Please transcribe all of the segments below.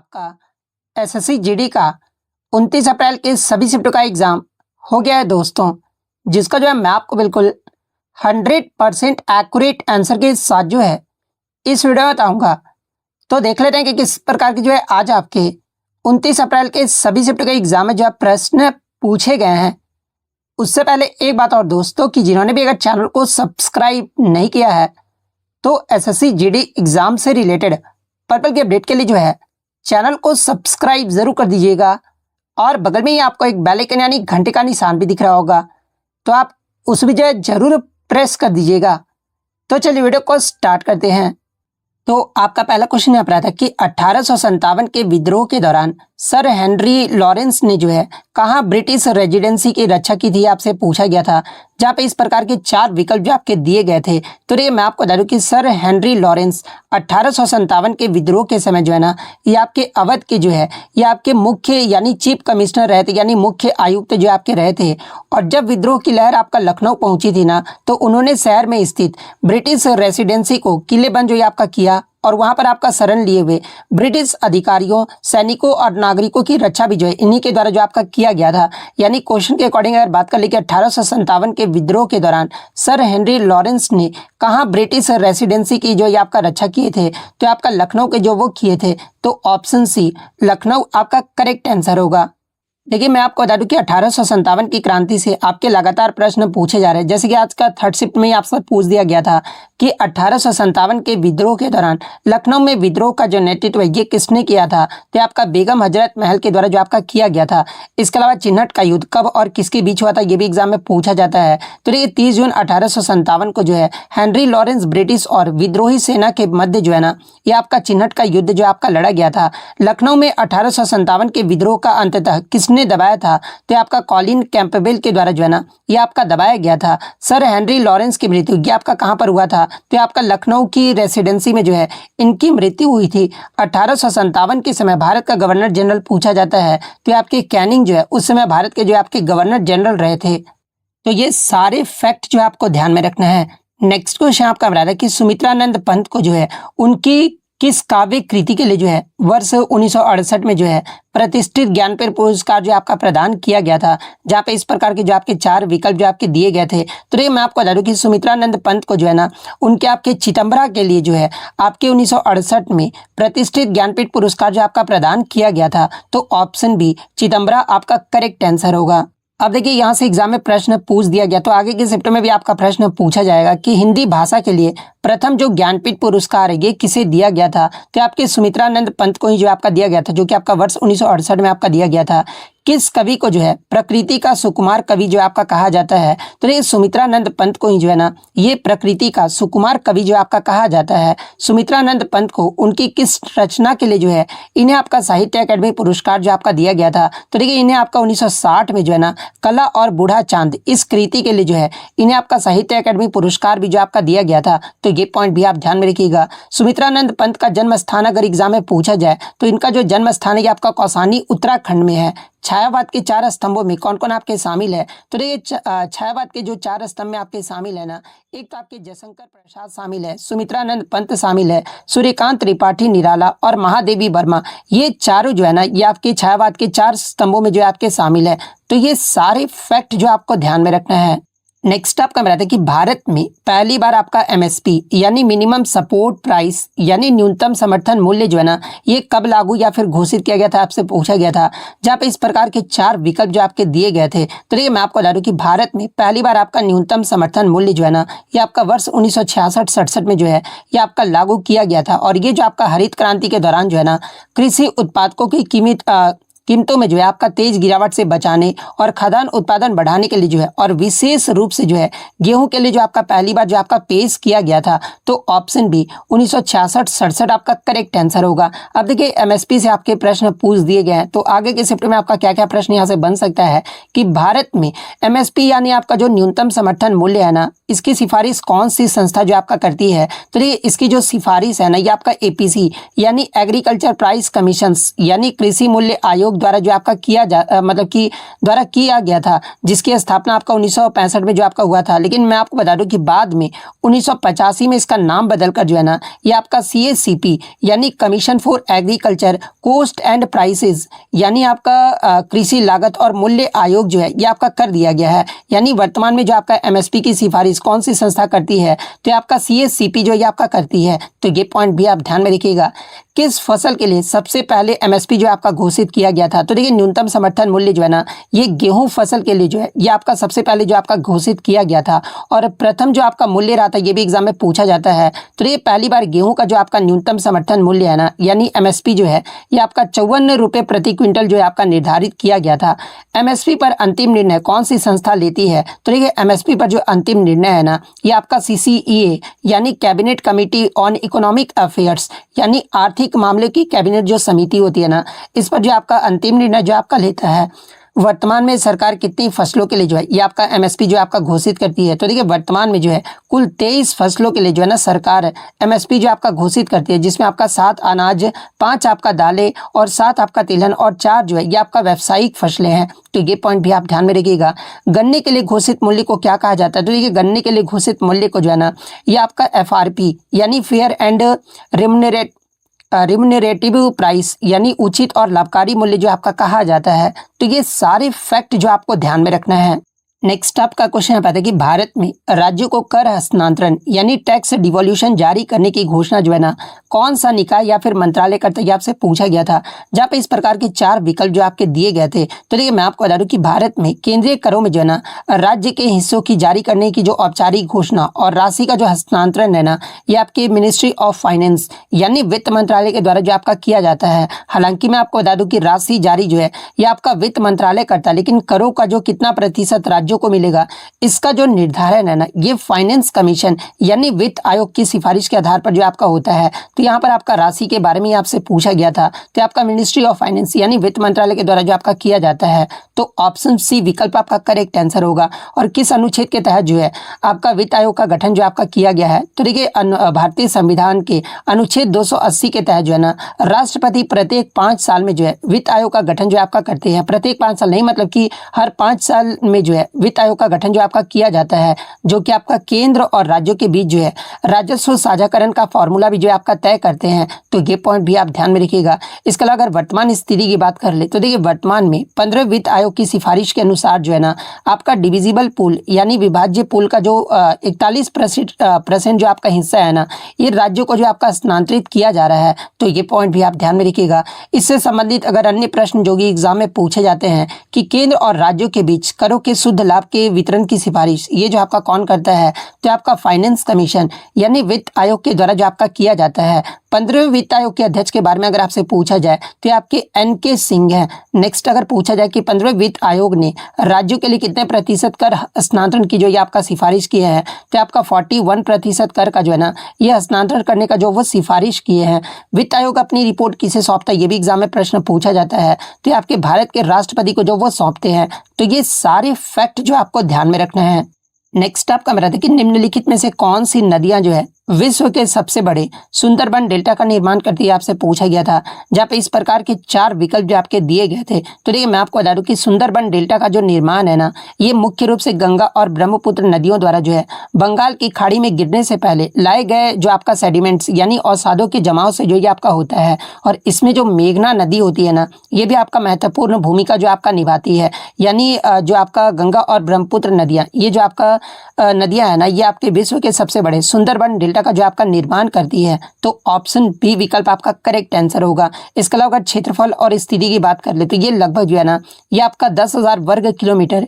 आपका SSC GD का 29 अप्रैल के सभी शिफ्टों का एग्जाम हो गया है दोस्तों, जिसका जो है मैं आपको बिल्कुल 100% एक्यूरेट आंसर के साथ जो है इस वीडियो में बताऊंगा। तो देख लेते हैं कि किस प्रकार की जो है आज आपके 29 अप्रैल के सभी शिफ्टों के एग्जाम में जो है प्रश्न पूछे गए हैं। उससे पहले एक बात और दोस्तों, कि जिन्होंने भी अगर चैनल को सब्सक्राइब नहीं किया है तो एसएससी जीडी एग्जाम से रिलेटेड पर्पल की अपडेट के लिए जो है चैनल को सब्सक्राइब जरूर कर दीजिएगा और बगल में ही आपको एक बेल आइकन यानी घंटे का निशान भी दिख रहा होगा, तो आप उस भी जो है जरूर प्रेस कर दीजिएगा। तो चलिए वीडियो को स्टार्ट करते हैं। तो आपका पहला क्वेश्चन यहाँ पर आता है कि 1857 के विद्रोह के दौरान सर हेनरी लॉरेंस ने जो है कहाँ ब्रिटिश रेजिडेंसी की रक्षा की थी, आपसे पूछा गया था, जहाँ पे इस प्रकार के 4 विकल्प जो आपके दिए गए थे। तो ये मैं आपको बता दूं कि सर हेनरी लॉरेंस 1857 के विद्रोह के समय जो है ना, ये आपके अवध के जो है ये आपके मुख्य यानी चीफ कमिश्नर रहे थे, यानी मुख्य आयुक्त जो आपके रहे थे। और जब विद्रोह की लहर आपका लखनऊ पहुंची थी ना, तो उन्होंने शहर में स्थित ब्रिटिश रेसिडेंसी को किलेबंद जो आपका किया और वहां पर आपका शरण लिए हुए ब्रिटिश अधिकारियों, सैनिकों और नागरिकों की रक्षा भी जो है इन्हीं के द्वारा जो आपका किया गया था। यानी क्वेश्चन के अकॉर्डिंग अगर बात कर ले कि 1857 के विद्रोह के दौरान सर हेनरी लॉरेंस ने कहाँ ब्रिटिश रेसिडेंसी की जो ये आपका रक्षा किए थे, तो आपका लखनऊ के जो वो किए थे। तो ऑप्शन सी लखनऊ आपका करेक्ट आंसर होगा। देखिए मैं आपको बता दूं कि 1857 की क्रांति से आपके लगातार प्रश्न पूछे जा रहे हैं। जैसे कि आज का थर्ड शिफ्ट में ही आपसे पूछ दिया गया था कि 1857 के विद्रोह के दौरान लखनऊ में विद्रोह का जो नेतृत्व ये किसने किया था, तो आपका बेगम हजरत महल के द्वारा जो आपका किया गया था। इसके अलावा चिन्हट का युद्ध कब और किसके बीच हुआ था, ये भी एग्जाम में पूछा जाता है। तो देखिए 30 जून 1857 को जो है हेनरी लॉरेंस ब्रिटिश और विद्रोही सेना के मध्य जो है ना, ये आपका चिन्हट का युद्ध जो आपका लड़ा गया था। लखनऊ में 1857 के विद्रोह का अंततः किसने दबाया था, तो आपका कॉलिन कैंपबेल के द्वारा जो है ना ये आपका दबाया गया था। सर हेनरी लॉरेंस की मृत्यु ये आपका कहां पर हुआ था, तो आपका लखनऊ की रेसिडेंसी में जो है इनकी मृत्यु हुई थी। 1857 के समय भारत का गवर्नर जनरल पूछा जाता है, तो आपके कैनिंग जो है उस समय भारत के जो आपके गवर्नर जनरल रहे थे। तो ये सारे फैक्ट जो आपको ध्यान में रखना है। नेक्स्ट क्वेश्चन आपका बता रहा है कि सुमित्रानंद पंत को जो है उनकी किस काव्य कृति के लिए जो है वर्ष 1968 में जो है प्रतिष्ठित ज्ञानपीठ पुरस्कार जो आपका प्रदान किया गया था, जहाँ पे इस प्रकार के जो आपके 4 विकल्प जो आपके दिए गए थे। तो ये मैं आपको बता दूं कि सुमित्रानंद पंत को जो है ना उनके आपके चिदंबरा के लिए जो है आपके 1968 में प्रतिष्ठित ज्ञानपीठ पुरस्कार जो आपका प्रदान किया गया था। तो ऑप्शन बी चिदंबरा आपका करेक्ट आंसर होगा। अब देखिए यहाँ से एग्जाम में प्रश्न पूछ दिया गया, तो आगे के शिफ्ट में भी आपका प्रश्न पूछा जाएगा कि हिंदी भाषा के लिए प्रथम जो ज्ञानपीठ पुरस्कार है ये किसे दिया गया था, तो आपके सुमित्रानंद पंत को ही जो आपका दिया गया था, जो कि आपका वर्ष 1968 में आपका दिया गया था। किस कवि को जो है प्रकृति का सुकुमार कवि जो आपका कहा जाता है, तो ये सुमित्रानंद पंत को ही जो है ना ये प्रकृति का सुकुमार कवि जो आपका कहा जाता है। सुमित्रानंद पंत को उनकी किस रचना के लिए जो है इन्हें आपका साहित्य अकादमी पुरस्कार जो आपका दिया गया था, तो देखिए इन्हें आपका 1960 में जो है ना कला और बूढ़ा चांद इस कृति के लिए जो है इन्हें आपका साहित्य अकादमी पुरस्कार भी जो आपका दिया गया था। तो ये पॉइंट भी आप ध्यान में रखिएगा। सुमित्रानंद पंत का जन्म स्थान अगर एग्जाम में पूछा जाए तो इनका जो जन्म स्थान है आपका कौसानी उत्तराखंड में है। छायावाद के 4 स्तंभों में कौन कौन आपके शामिल है, तो ये छायावाद के जो 4 स्तंभ में आपके शामिल है ना, एक तो आपके जयशंकर प्रसाद शामिल है, सुमित्रानंद पंत शामिल है, सूर्यकांत त्रिपाठी निराला और महादेवी वर्मा। ये चारों जो है ना ये आपके छायावाद के 4 स्तंभों में जो आपके शामिल है। तो ये सारे फैक्ट जो आपको ध्यान में रखना है। नेक्स्ट आपका बताते हैं कि भारत में पहली बार आपका एमएसपी यानी मिनिमम सपोर्ट प्राइस यानी न्यूनतम समर्थन मूल्य जो है ना ये कब लागू या फिर घोषित किया गया था, आपसे पूछा गया था, जहाँ पे इस प्रकार के 4 विकल्प जो आपके दिए गए थे। तो ये मैं आपको बता दूं कि भारत में पहली बार आपका न्यूनतम समर्थन मूल्य जो है ना ये आपका वर्ष 1966-67 में जो है ये आपका लागू किया गया था। और ये जो आपका हरित क्रांति के दौरान जो है ना कृषि उत्पादकों की कीमतों में जो है आपका तेज गिरावट से बचाने और खाद्यान्न उत्पादन बढ़ाने के लिए जो है और विशेष रूप से जो है गेहूं के लिए जो आपका पहली बार जो आपका पेश किया गया था। तो ऑप्शन बी 1966-67 आपका करेक्ट आंसर होगा। अब देखिए एमएसपी से आपके प्रश्न पूछ दिए गए हैं, तो आगे के शिफ्ट में आपका क्या क्या प्रश्न यहाँ से बन सकता है कि भारत में एमएसपी यानी आपका जो न्यूनतम समर्थन मूल्य है ना इसकी सिफारिश कौन सी संस्था जो आपका करती है, तो ये इसकी जो सिफारिश है ना ये आपका एपीसी यानी एग्रीकल्चर प्राइस कमीशन यानी कृषि मूल्य आयोग आयोग द्वारा जो आपका द्वारा किया गया था, जिसकी स्थापना आपका 1965 में जो आपका हुआ था। लेकिन मैं आपको बता दूं कि बाद में 1985 में इसका नाम बदलकर जो है ना, ये आपका CACP यानी commission for agriculture cost and prices यानी आपका कृषि लागत और मूल्य आयोग जो है ये आपका कर दिया गया है। यानी वर्तमान में जो आपका MSP की सिफारिश कौन सी संस्था करती है, तो आपका CACP जो ये आपका करती है। तो ये पॉइंट भी आप ध्यान में रखिएगा। किस फसल के लिए सबसे पहले MSP जो आपका घोषित किया गया था, तो देखिए न्यूनतम समर्थन मूल्य जो है ना, ये गेहूं फसल के लिए जो है ये आपका सबसे पहले जो आपका घोषित किया गया था। और प्रथम जो आपका मूल्य रहा था, ये भी एग्जाम में पूछा जाता है। तो ये पहली बार गेहूं का जो आपका न्यूनतम समर्थन मूल्य है ना, यानी MSP जो है ये आपका 54 रुपये प्रति क्विंटल जो है आपका निर्धारित किया गया था। MSP पर अंतिम निर्णय कौन सी संस्था लेती है, तो देखिए MSP पर जो अंतिम निर्णय है ना, ये आपका CCEA यानी cabinet committee on economic affairs यानी आर्थिक मामले की कैबिनेट जो समिति होती है ना, इस पर जो आपका अंतिम निर्णय जो आपका लेता है। वर्तमान में सरकार कितनी फसलों के लिए जो है ये आपका MSP जो आपका घोषित करती है, तो देखिए वर्तमान में जो है कुल 23 फसलों के लिए जो है ना सरकार MSP जो आपका घोषित करती है, जिसमें आपका 7 अनाज, 5 आपका दालें और 7 आपका तिलहन और 4 जो है ये आपका व्यावसायिक फसलें हैं। तो ये पॉइंट भी आप ध्यान में रखिएगा। गन्ने के लिए घोषित मूल्य को क्या कहा जाता है, तो देखिए गन्ने के लिए घोषित मूल्य को जो है ना ये आपका FRP यानी फेयर एंड रिम्यूनरेटिव प्राइस यानी उचित और लाभकारी मूल्य जो आपका कहा जाता है। तो ये सारे फैक्ट जो आपको ध्यान में रखना है। नेक्स्ट आपका क्वेश्चन है, पता है कि भारत में राज्यों को कर हस्तांतरण यानी टैक्स डिवोल्यूशन जारी करने की घोषणा जो है ना कौन सा निकाय या फिर मंत्रालय करता है, ये आपसे पूछा गया था। जहाँ पे इस प्रकार के 4 विकल्प जो आपके दिए गए थे। तो देखिए मैं आपको बता दूं कि भारत में केंद्रीय करों में जो है ना राज्य के हिस्सों की जारी करने की जो औपचारिक घोषणा और राशि का जो हस्तांतरण है ना, ये आपके मिनिस्ट्री ऑफ फाइनेंस यानी वित्त मंत्रालय के द्वारा जो आपका किया जाता है। हालांकि मैं आपको बता दूं कि राशि जारी जो है ये आपका वित्त मंत्रालय करता है, लेकिन करों का जो कितना प्रतिशत राज्यों को मिलेगा, इसका जो निर्धारण है ना ये फाइनेंस कमीशन यानी वित्त आयोग की सिफारिश के आधार पर जो आपका होता है। तो यहाँ पर आपका राशि के बारे में आपसे पूछा गया था, तो आपका मिनिस्ट्री ऑफ फाइनेंस यानी वित्त मंत्रालय के द्वारा जो आपका किया जाता है। तो ऑप्शन सी विकल्प आपका करेक्ट आंसर होगा। और किस अनुच्छेद के तहत जो है आपका वित्त आयोग का गठन जो आपका किया गया है, तो देखिए भारतीय संविधान के अनुच्छेद 280 के तहत जो है ना राष्ट्रपति प्रत्येक 5 साल में जो है वित्त आयोग का गठन जो आपका करते हैं। प्रत्येक 5 साल नहीं, मतलब कि हर 5 साल में जो है वित्त आयोग का गठन जो आपका किया जाता है, जो कि आपका केंद्र और राज्यों के बीच जो है राजस्व साझाकरण का फॉर्मूला भी जो है आपका तय करते हैं। तो ये पॉइंट भी आप ध्यान में रखिएगा। इसके अलावा अगर वर्तमान स्थिति की बात कर ले, तो देखिए वर्तमान में 15 वित्त आयोग की सिफारिश के अनुसार जो है ना आपका डिविजिबल पूल यानी विभाज्य पूल का जो 41% जो आपका हिस्सा है ना, ये राज्यों को जो आपका स्थानांतरित किया जा रहा है। तो ये पॉइंट भी आप ध्यान में रखिएगा। इससे संबंधित अगर अन्य प्रश्न जो कि एग्जाम में पूछे जाते हैं कि केंद्र और राज्यों के बीच करों के शुद्ध लाभ के वितरण की सिफारिश ये जो आपका कौन करता है, तो आपका फाइनेंस कमीशन यानी वित्त आयोग के द्वारा जो आपका किया जाता है। 15वें वित्त आयोग के अध्यक्ष के बारे में अगर आपसे पूछा जाए तो आपके NK सिंह हैं। नेक्स्ट अगर पूछा जाए कि 15वें वित्त आयोग ने राज्यों के लिए कितने प्रतिशत कर हस्तांतरण की जो ये आपका सिफारिश किए हैं, तो आपका 41% कर का जो है ना ये हस्तांतरण करने का जो वो सिफारिश किए हैं। वित्त आयोग अपनी रिपोर्ट किसे सौंपता है, ये भी एग्जाम में प्रश्न पूछा जाता है। तो आपके भारत के राष्ट्रपति को जो वो सौंपते हैं। तो ये सारे फैक्ट जो आपको ध्यान में रखना है। नेक्स्ट आपका मेरा देखिए निम्नलिखित में से कौन सी नदियां जो है विश्व के सबसे बड़े सुंदरबन डेल्टा का निर्माण करती है, आपसे पूछा गया था। जहाँ पे इस प्रकार के 4 विकल्प जो आपके दिए गए थे। तो देखिए मैं आपको बता दूं कि सुंदरबन डेल्टा का जो निर्माण है ना, ये मुख्य रूप से गंगा और ब्रह्मपुत्र नदियों द्वारा जो है बंगाल की खाड़ी में गिरने से पहले लाए गए जो आपका सेडिमेंट्स यानी अवसादों के जमाव से जो ये आपका होता है। और इसमें जो मेघना नदी होती है ना, ये भी आपका महत्वपूर्ण भूमिका जो आपका निभाती है। यानी जो आपका गंगा और ब्रह्मपुत्र नदियाँ, ये जो आपका नदियाँ है ना, ये आपके विश्व के सबसे बड़े सुंदरबन डेल्टा का जो आपका निर्माण करती है। तो ऑप्शन बी विकल्प आपका करेक्ट आंसर होगा। इसके अलावा अगर क्षेत्रफल और स्थिति की बात कर ले, तो ये लगभग जो है ना ये आपका 10,000 वर्ग किलोमीटर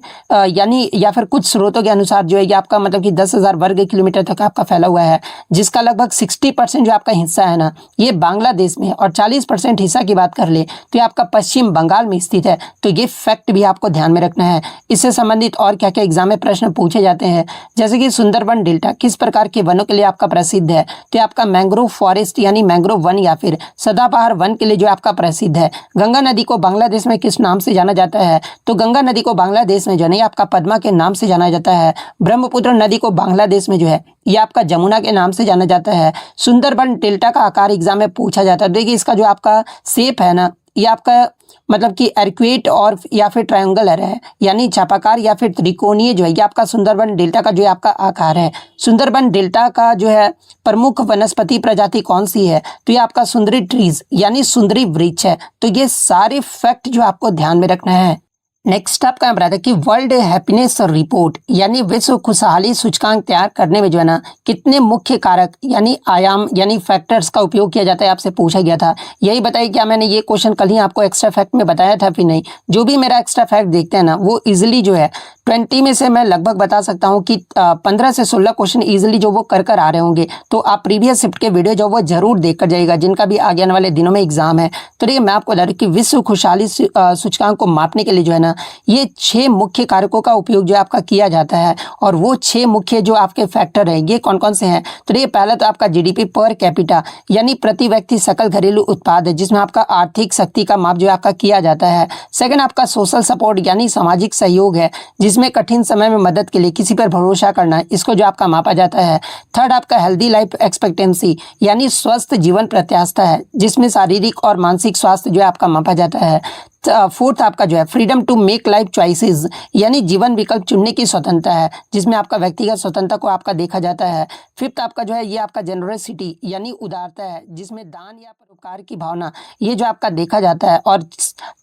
यानी या फिर कुछ स्रोतों के अनुसार जो है ये आपका मतलब कि 10,000 वर्ग किलोमीटर तक आपका फैला हुआ है, जिसका लगभग 60% जो आपका हिस्सा है ना ये बांग्लादेश में है। और 40% हिस्सा की बात कर ले तो ये आपका पश्चिम बंगाल में स्थित है। तो ये फैक्ट भी आपको ध्यान में रखना है। इससे संबंधित और क्या क्या एग्जाम में प्रश्न पूछे जाते हैं, जैसे कि सुंदरबन डेल्टा किस प्रकार के वनों के लिए आपका प्रसिद्ध है, तो आपका मैंग्रोव फॉरेस्ट यानी मैंग्रोव वन या फिर सदाबहार वन के लिए जो आपका प्रसिद्ध है। गंगा नदी को बांग्लादेश में किस नाम से जाना जाता है, तो गंगा नदी को बांग्लादेश में जो है आपका पद्मा के नाम से जाना जाता है। ब्रह्मपुत्र नदी को बांग्लादेश में जो है ये आपका जमुना के नाम से जाना जाता है। सुंदरबन डेल्टा का आकार एग्जाम में पूछा जाता है। देखिए इसका जो आपका शेप है ना, ये आपका मतलब कि एर्क्वेट और या फिर ट्रायंगुलर है, यानी चापाकार या फिर त्रिकोणीय जो है, ये आपका सुंदरबन डेल्टा का जो है आपका आकार है। सुंदरबन डेल्टा का जो है प्रमुख वनस्पति प्रजाति कौन सी है, तो ये आपका सुंदरी ट्रीज यानी सुंदरी वृक्ष है। तो ये सारे फैक्ट जो आपको ध्यान में रखना है। नेक्स्ट आपका यहाँ है कि वर्ल्ड हैप्पीनेस रिपोर्ट यानी विश्व खुशहाली सूचकांक तैयार करने में जो है ना कितने मुख्य कारक यानी आयाम यानी फैक्टर्स का उपयोग किया जाता है, आपसे पूछा गया था। यही बताइए क्या मैंने ये क्वेश्चन कल ही आपको एक्स्ट्रा फैक्ट में बताया था फिर नहीं। जो भी मेरा एक्स्ट्रा फैक्ट देखते हैं ना वो इजिली जो है 20 में से मैं लगभग बता सकता हूँ कि 15 से 16 क्वेश्चन इजिली जो वो कर आ रहे होंगे। तो आप प्रीवियस शिफ्ट के वीडियो जो वो जरूर देख कर जाइएगा जिनका भी आगे आने वाले दिनों में एग्जाम है। तो देखिए मैं आपको बता रहा हूँ कि विश्व खुशहाली सूचकांक को मापने के लिए जो है ना ये 6 मुख्य कारकों का उपयोग जो आपका किया जाता है। और वो 6 मुख्य जो आपके फैक्टर हैं ये कौन कौन से हैं, तो ये पहला तो आपका जीडीपी पर कैपिटा यानी प्रति व्यक्ति सकल घरेलू उत्पाद है, जिसमें आपका आर्थिक शक्ति का माप जो आपका किया जाता है। सेकंड आपका सोशल सपोर्ट यानी सामाजिक सहयोग है, जिसमें कठिन समय में मदद के लिए किसी पर भरोसा करना, इसको जो आपका मापा जाता है। थर्ड आपका हेल्दी लाइफ एक्सपेक्टेंसी यानी स्वस्थ जीवन प्रत्याशा है, जिसमें शारीरिक और मानसिक स्वास्थ्य जो है आपका मापा जाता है। फोर्थ आपका जो है freedom to make life choices यानी जीवन विकल्प चुनने की स्वतंत्रता है, जिसमें आपका व्यक्तिगत स्वतंत्रता को आपका देखा जाता है। फिफ्थ आपका जो है ये आपका जेनरसिटी यानी उदारता है, जिसमें दान या परोपकार की भावना ये जो आपका देखा जाता है। और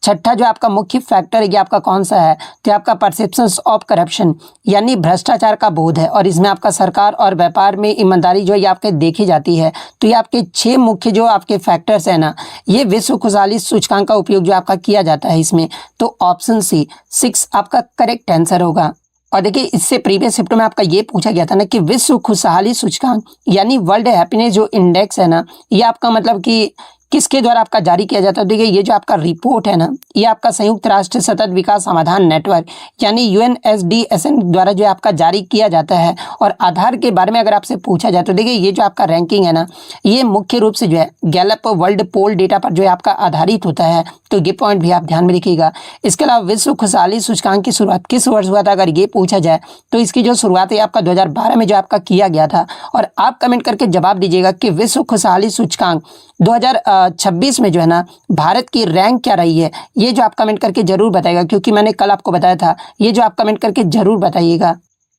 छठा जो आपका मुख्य फैक्टर ये आपका कौन सा है, तो आपका परसेप्शंस ऑफ करप्शन यानी भ्रष्टाचार का बोध है, और इसमें आपका सरकार और व्यापार में ईमानदारी जो है ये आपके देखी जाती है। तो ये आपके 6 मुख्य जो आपके फैक्टर्स है ना ये विश्व खुशहाली सूचकांक का उपयोग जो आपका किया जाता है इसमें। तो ऑप्शन सी 6 आपका करेक्ट आंसर होगा। और देखिए इससे प्रीवियस शिफ्ट में आपका ये पूछा गया था ना कि विश्व खुशहाली सूचकांक यानी वर्ल्ड हैप्पीनेस जो इंडेक्स है ना ये आपका मतलब कि किसके द्वारा आपका जारी किया जाता है। देखिए ये जो आपका रिपोर्ट है ना ये आपका संयुक्त राष्ट्र सतत विकास समाधान नेटवर्क यानी UNSDSN द्वारा जो आपका जारी किया जाता है। और आधार के बारे में अगर आपसे पूछा जाए तो देखिए ये जो आपका रैंकिंग है ना ये मुख्य रूप से जो है गैलप वर्ल्ड पोल डेटा पर जो है आपका आधारित होता है। तो ये पॉइंट भी आप ध्यान में रखिएगा। इसके अलावा विश्व खुशहाली सूचकांक की शुरुआत किस वर्ष हुआ था, अगर ये पूछा जाए तो इसकी जो शुरुआत है आपका 2012 में जो आपका किया गया था। और आप कमेंट करके जवाब दीजिएगा कि विश्व खुशहाली सूचकांक 2026 में जो है ना भारत की रैंक क्या रही है, ये जो आप कमेंट करके जरूर बताइएगा, क्योंकि मैंने कल आपको बताया था। ये जो आप कमेंट करके जरूर बताइएगा।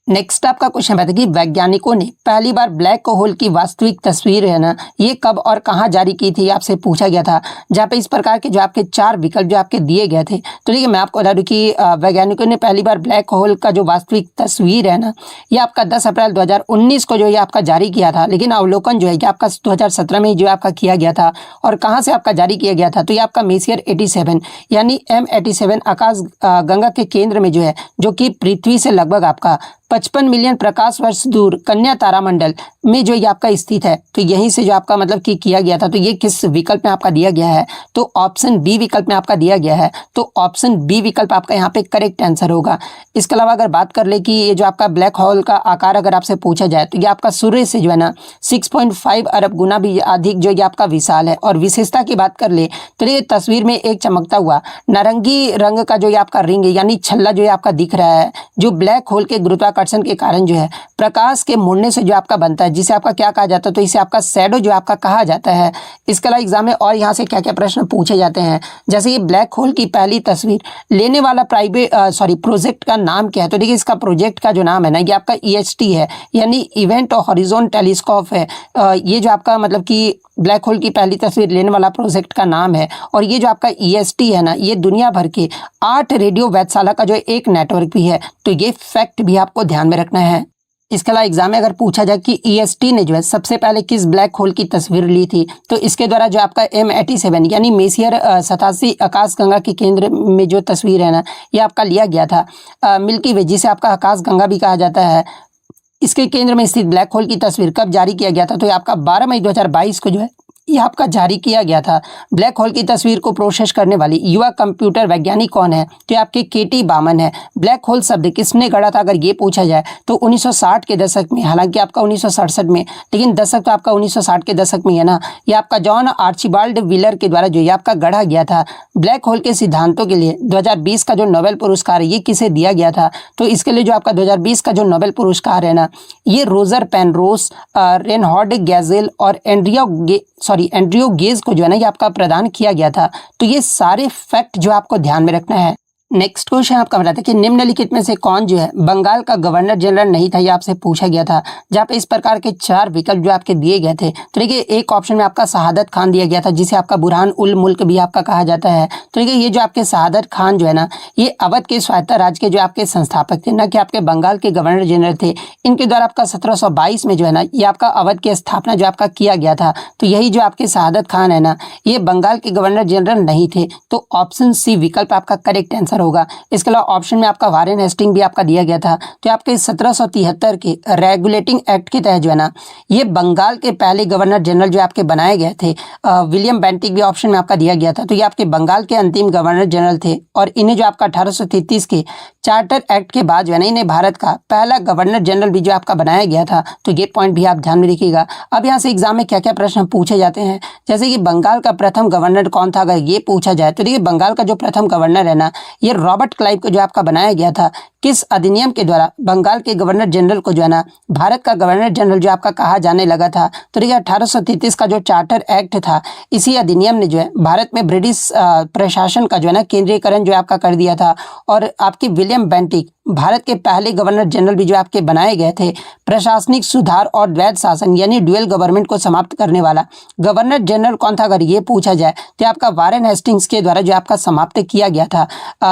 नेक्स्ट आपका क्वेश्चन है कि वैज्ञानिकों ने पहली बार ब्लैक होल की वास्तविक तस्वीर है ना ये कब और कहां जारी की थी, आपसे पूछा गया था। जहां पे इस प्रकार के जो आपके 4 विकल्प जो आपके दिए गए थे। तो देखिए मैं आपको बता दूं कि वैज्ञानिकों ने पहली बार ब्लैक होल का जो वास्तविक तस्वीर है ना ये आपका 10 अप्रैल 2019 को जो ये आपका जारी किया था। लेकिन अवलोकन जो है कि आपका 2017 में जो आपका किया गया था। और कहाँ से आपका जारी किया गया था, तो ये आपका मेसियर 87 यानी M87 आकाश गंगा के केंद्र में जो है, जो कि पृथ्वी से लगभग आपका 55 मिलियन प्रकाश वर्ष दूर कन्या तारामंडल में जो ये आपका स्थित है। तो यहीं से जो आपका मतलब कि किया गया था। तो ये किस विकल्प में आपका दिया गया है, तो ऑप्शन बी विकल्प में आपका दिया गया है। तो ऑप्शन बी विकल्प आपका यहाँ पे करेक्ट आंसर होगा। इसके अलावा अगर बात कर ले कि ये जो आपका ब्लैक होल का आकार अगर आपसे पूछा जाए तो ये आपका सूर्य से जो है ना 6.5 अरब गुना भी अधिक जो ये आपका विशाल है। और विशेषता की बात कर ले तो ये तस्वीर में एक चमकता हुआ नारंगी रंग का जो ये आपका रिंग यानी छल्ला जो है आपका दिख रहा है, जो ब्लैक होल के गुरुत्वाकर्षण के कारण जो है प्रकाश के मुड़ने से जो आपका बनता है, जिसे आपका क्या कहा जाता है, तो इसे आपका शैडो जो आपका कहा जाता है। इसके अलावा एग्जाम में और यहाँ से क्या क्या प्रश्न पूछे जाते हैं, जैसे ये ब्लैक होल की पहली तस्वीर लेने वाला प्रोजेक्ट का नाम क्या है। तो देखिए इसका प्रोजेक्ट का जो नाम है ना ये आपका EHT है यानी इवेंट हॉरिजॉन टेलीस्कोप है। ये जो आपका मतलब कि ब्लैक होल की पहली तस्वीर लेने वाला प्रोजेक्ट का नाम है। और ये जो आपका EST है ना ये दुनिया भर के 8 रेडियो वेधशाला का जो एक नेटवर्क भी है। तो ये फैक्ट भी आपको ध्यान में रखना है। इसके अलावा एग्जाम में अगर पूछा जाए कि EST ने जो है सबसे पहले किस ब्लैक होल की तस्वीर ली थी, तो इसके द्वारा जो आपका M87 यानी मेसियर 87 आकाश गंगा के केंद्र में जो तस्वीर है ना ये आपका लिया गया था। मिल्की वे जिसे आपका आकाश गंगा भी कहा जाता है, इसके केंद्र में स्थित ब्लैक होल की तस्वीर कब जारी किया गया था, तो ये आपका 12 मई 2022 को जो है ये आपका जारी किया गया था। ब्लैक होल की तस्वीर को प्रोसेस करने वाली युवा कंप्यूटर वैज्ञानिक कौन है, तो आपके केटी बामन है। ब्लैक होल शब्द किसने गढ़ा था, अगर ये पूछा जाए तो 1960 के दशक में, हालांकि आपका 1967 में, लेकिन दशक तो आपका 1960 के दशक में है ना, ये आपका जॉन आर्चिबाल्ड व्हीलर के द्वारा जो ये आपका गढ़ा गया था। ब्लैक होल के सिद्धांतों के लिए 2020 का जो नोबेल पुरस्कार है ये किसे दिया गया था, तो इसके लिए जो आपका 2020 का जो नोबेल पुरस्कार है ना ये रोजर पेनरोस, रेनहार्ड गैजेल और सॉरी एंड्रयू गेज को जो है ना ये आपका प्रदान किया गया था। तो ये सारे फैक्ट जो आपको ध्यान में रखना है। नेक्स्ट क्वेश्चन आपका बताता है कि निम्नलिखित में से कौन जो है बंगाल का गवर्नर जनरल नहीं था, ये आपसे पूछा गया था, जहाँ पे इस प्रकार के 4 विकल्प जो आपके दिए गए थे। तो देखिए एक ऑप्शन में आपका शहादत खान दिया गया था, जिसे आपका बुरहान उल मुल्क भी आपका कहा जाता है। तो देखिए ये जो आपके शहादत खान जो है ना ये अवध के स्वायत्त राज्य के जो आपके संस्थापक थे, न कि आपके बंगाल के गवर्नर जनरल थे। इनके द्वारा आपका 1722 में जो है ना ये आपका अवध की स्थापना जो आपका किया गया था। तो यही जो आपके शहादत खान है ना ये बंगाल के गवर्नर जनरल नहीं थे। तो ऑप्शन सी विकल्प आपका करेक्ट आंसर होगा। इसके अलावा ऑप्शन में आपका वारेन हेस्टिंग भी आपका दिया गया था। तो आपके 1773 के रेगुलेटिंग एक्ट के तहत जो है ना ये बंगाल के पहले गवर्नर जनरल जो आपके बनाए गए थे। विलियम बेंटिक भी ऑप्शन में आपका दिया गया था। तो ये आपके बंगाल के अंतिम गवर्नर जनरल थे और इन्हें जो आपका 1833 के चार्टर एक्ट के बाद जो है ना इन्हें भारत का पहला गवर्नर जनरल भी जो आपका बनाया गया था। तो ये पॉइंट भी आप ध्यान में रखिएगा। अब यहाँ से एग्जाम में क्या क्या प्रश्न पूछे जाते हैं, जैसे कि बंगाल का प्रथम गवर्नर कौन था, अगर ये पूछा जाए तो देखिए बंगाल का जो प्रथम गवर्नर है ना ये रॉबर्ट क्लाइव को जो आपका बनाया गया था। किस अधिनियम के द्वारा बंगाल के गवर्नर जनरल को जो है ना भारत का गवर्नर जनरल जो आपका कहा जाने लगा था। तो देखिए 1833 का जो चार्टर एक्ट था, इसी अधिनियम ने जो है भारत में ब्रिटिश प्रशासन का जो है ना केंद्रीकरण जो आपका कर दिया था। और आपके विलियम बेंटिक भारत के पहले गवर्नर जनरल भी जो आपके बनाए गए थे। प्रशासनिक सुधार और द्वैध शासन यानी ड्यूअल गवर्नमेंट को समाप्त करने वाला गवर्नर जनरल कौन था, अगर ये पूछा जाए तो आपका वारेन हेस्टिंग्स के द्वारा जो आपका समाप्त किया गया था।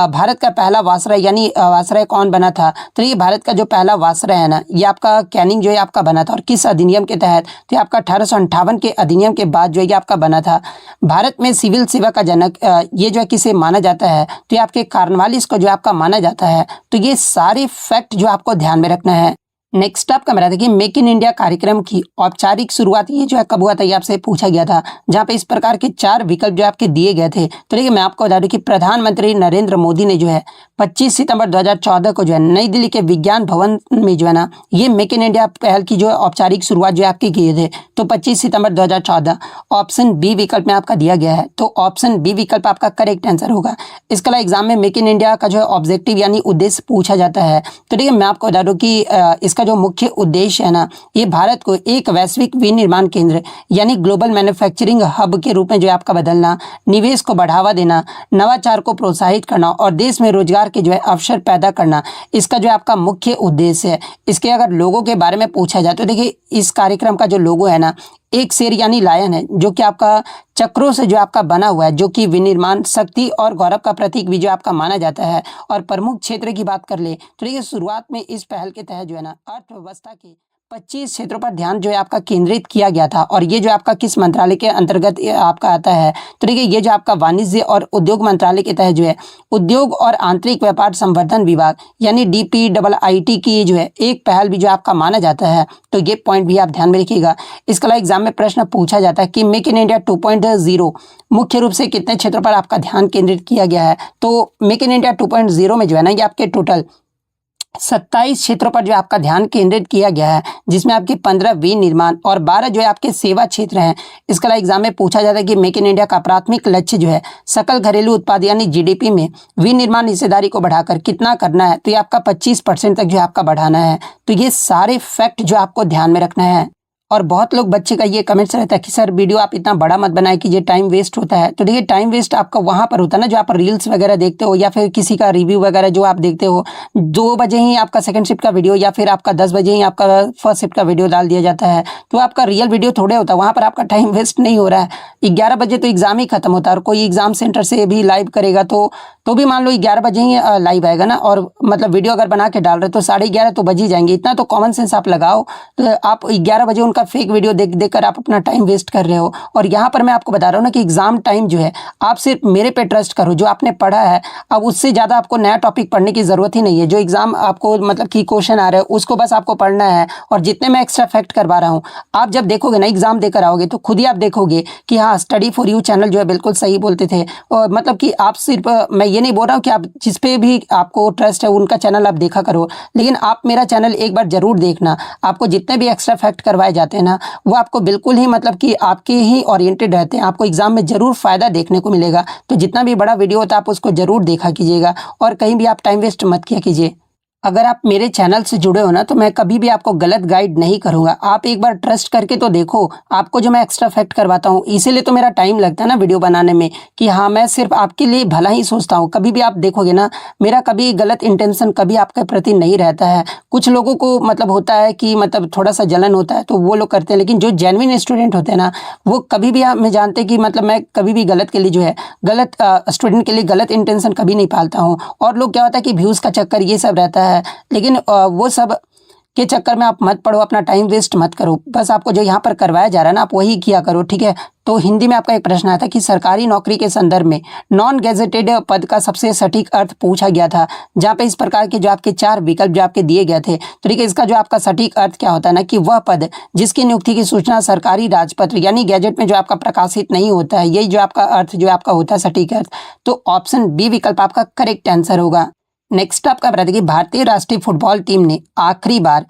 भारत का पहला वासराय यानी वासराय कौन बना था, तो ये भारत का जो पहला वासराय है ना ये आपका कैनिंग जो है आपका बना था। और किस अधिनियम के तहत, तो आपका 1858 के अधिनियम के बाद जो है आपका बना था। भारत में सिविल सेवा का जनक ये जो है किसे माना जाता है, तो ये आपके कार्नवालिस को जो आपका माना जाता है। तो ये सारे फैक्ट जो आपको ध्यान में रखना है। नेक्स्ट आपका मेरा देखिए मेक इन इंडिया कार्यक्रम की औपचारिक शुरुआत ये जो है कब हुआ था, ये आपसे पूछा गया था, जहाँ पे इस प्रकार के 4 विकल्प जो आपके दिए गए थे। तो देखिए मैं आपको बता दूं कि प्रधानमंत्री नरेंद्र मोदी ने जो है 25 सितंबर 2014 को जो है नई दिल्ली के विज्ञान भवन में जो है ना ये मेक इन इंडिया पहल की जो है औपचारिक शुरुआत जो आपकी किए थे। तो 25 सितंबर 2014 ऑप्शन बी विकल्प में आपका दिया गया है। तो ऑप्शन बी विकल्प आपका करेक्ट आंसर होगा। इसके अलावा एग्जाम में मेक इन इंडिया का जो है ऑब्जेक्टिव यानी उद्देश्य पूछा जाता है। तो देखिए मैं आपको बता दूं कि इसका जो मुख्य उद्देश्य है ना ये भारत को एक वैश्विक विनिर्माण केंद्र यानी ग्लोबल मैन्युफैक्चरिंग हब के रूप में जो है आपका बदलना, निवेश को बढ़ावा देना, नवाचार को प्रोत्साहित करना और देश में रोजगार के जो है अवसर पैदा करना, इसका जो है आपका मुख्य उद्देश्य है। इसके अगर लोगों के बारे में पूछा जाए तो देखिए इस कार्यक्रम का जो लोगो है ना एक शेर यानी लायन है, जो कि आपका चक्रों से जो आपका बना हुआ है, जो कि विनिर्माण शक्ति और गौरव का प्रतीक भी जो आपका माना जाता है। और प्रमुख क्षेत्र की बात कर ले तो देखिए शुरुआत में इस पहल के तहत जो है ना अर्थव्यवस्था के 25 क्षेत्रों पर ध्यान जो है आपका केंद्रित किया गया था। और ये जो आपका किस मंत्रालय के अंतर्गत आपका आता है, तो देखिए ये जो आपका वाणिज्य और उद्योग मंत्रालय के तहत जो है उद्योग और आंतरिक व्यापार संवर्धन विभाग यानी DPIIT की जो है एक पहल भी जो आपका माना जाता है। तो ये पॉइंट भी आप ध्यान में रखिएगा। इसके अलावा एग्जाम में प्रश्न पूछा जाता है कि मेक इन इंडिया 2.0 मुख्य रूप से कितने क्षेत्रों पर आपका ध्यान केंद्रित किया गया है। तो मेक इन इंडिया 2.0 में जो है ना ये आपके टोटल 27 क्षेत्रों पर जो आपका ध्यान केंद्रित किया गया है, जिसमें आपके 15 विनिर्माण और 12 जो है आपके सेवा क्षेत्र हैं। इसके अलावा एग्जाम में पूछा जाता है कि मेक इन इंडिया का प्राथमिक लक्ष्य जो है सकल घरेलू उत्पाद यानी GDP में विनिर्माण हिस्सेदारी को बढ़ाकर कितना करना है, तो ये आपका 25% तक जो है आपका बढ़ाना है। तो ये सारे फैक्ट जो आपको ध्यान में रखना है। और बहुत लोग बच्चे का ये कमेंट्स रहता है कि सर वीडियो आप इतना बड़ा मत बनाए कि ये टाइम वेस्ट होता है। तो देखिए टाइम वेस्ट आपका वहाँ पर होता है ना जो आप रील्स वगैरह देखते हो या फिर किसी का रिव्यू वगैरह जो आप देखते हो, 2 बजे ही आपका सेकंड शिफ्ट का वीडियो या फिर आपका 10 बजे ही आपका फर्स्ट शिफ्ट का वीडियो डाल दिया जाता है। तो आपका रियल वीडियो थोड़े होता है, वहाँ पर आपका टाइम वेस्ट नहीं हो रहा है। 11 बजे तो एग्जाम ही खत्म होता है और कोई एग्जाम सेंटर से भी लाइव करेगा तो भी मान लो 11 बजे ही लाइव आएगा ना, और मतलब वीडियो अगर बना के डाल रहे तो 11:30 तो बज ही जाएंगे। इतना तो कॉमन सेंस आप लगाओ। तो आप 11 बजे उनका फेक वीडियो देखकर आप अपना टाइम वेस्ट कर रहे हो। और यहाँ पर मैं आपको बता रहा हूँ ना कि एग्जाम टाइम जो है आप सिर्फ मेरे पे ट्रस्ट करो, जो आपने पढ़ा है अब उससे ज़्यादा आपको नया टॉपिक पढ़ने की ज़रूरत ही नहीं है। जो एग्जाम आपको मतलब कि क्वेश्चन आ रहे हैं उसको बस आपको पढ़ना है। और जितने मैं एक्स्ट्रा फैक्ट करवा रहा हूँ आप जब देखोगे ना एग्जाम देकर आओगे तो खुद ही आप देखोगे कि हाँ स्टडी फॉर यू चैनल जो है बिल्कुल सही बोलते थे। और मतलब कि आप सिर्फ, मैं ये नहीं बोल रहा हूँ कि आप जिस पे भी आपको ट्रस्ट है उनका चैनल आप देखा करो, लेकिन आप मेरा चैनल एक बार जरूर देखना। आपको जितने भी एक्स्ट्रा फैक्ट करवाए जाते हैं ना वो आपको बिल्कुल ही मतलब कि आपके ही ओरिएंटेड रहते हैं। आपको एग्जाम में जरूर फायदा देखने को मिलेगा। तो जितना भी बड़ा वीडियो होता है आप उसको जरूर देखा कीजिएगा और कहीं भी आप टाइम वेस्ट मत किया कीजिए। अगर आप मेरे चैनल से जुड़े हो ना तो मैं कभी भी आपको गलत गाइड नहीं करूंगा। आप एक बार ट्रस्ट करके तो देखो, आपको जो मैं एक्स्ट्रा फैक्ट करवाता हूँ, इसीलिए तो मेरा टाइम लगता है ना वीडियो बनाने में, कि हाँ मैं सिर्फ आपके लिए भला ही सोचता हूँ। कभी भी आप देखोगे ना, मेरा कभी गलत इंटेंशन कभी आपके प्रति नहीं रहता है। कुछ लोगों को मतलब होता है कि मतलब थोड़ा सा जलन होता है तो वो लोग करते हैं, लेकिन जो जेन्युइन स्टूडेंट होते हैं ना, वो कभी भी आप में जानते कि मतलब मैं कभी भी गलत के लिए जो है, गलत स्टूडेंट के लिए गलत इंटेंशन कभी नहीं पालता हूँ। और लोग क्या होता है कि व्यूज़ का चक्कर ये सब रहता है, लेकिन वो सब के चक्कर में आप मत पड़ो, अपना टाइम वेस्ट मत करो। बस आपको जो यहाँ पर करवाया जा रहा है ना, आप वही किया करो, ठीक है। तो हिंदी में आपका एक प्रश्न आया था कि सरकारी नौकरी के संदर्भ में नॉन गेजेटेड पद का सबसे सटीक अर्थ पूछा गया था, जहाँ पे इस प्रकार के जो आपके 4 विकल्प जो आपके दिए गए थे। तो ठीक है, इसका जो आपका सटीक अर्थ क्या होता है ना, कि वह पद जिसकी नियुक्ति की सूचना सरकारी राजपत्र यानी गैजेट में जो आपका प्रकाशित नहीं होता है, यही जो आपका अर्थ जो आपका होता है सटीक अर्थ। तो ऑप्शन बी विकल्प आपका करेक्ट आंसर होगा। नेक्स्ट आपका बता दें कि भारतीय राष्ट्रीय फुटबॉल टीम ने आखिरी बार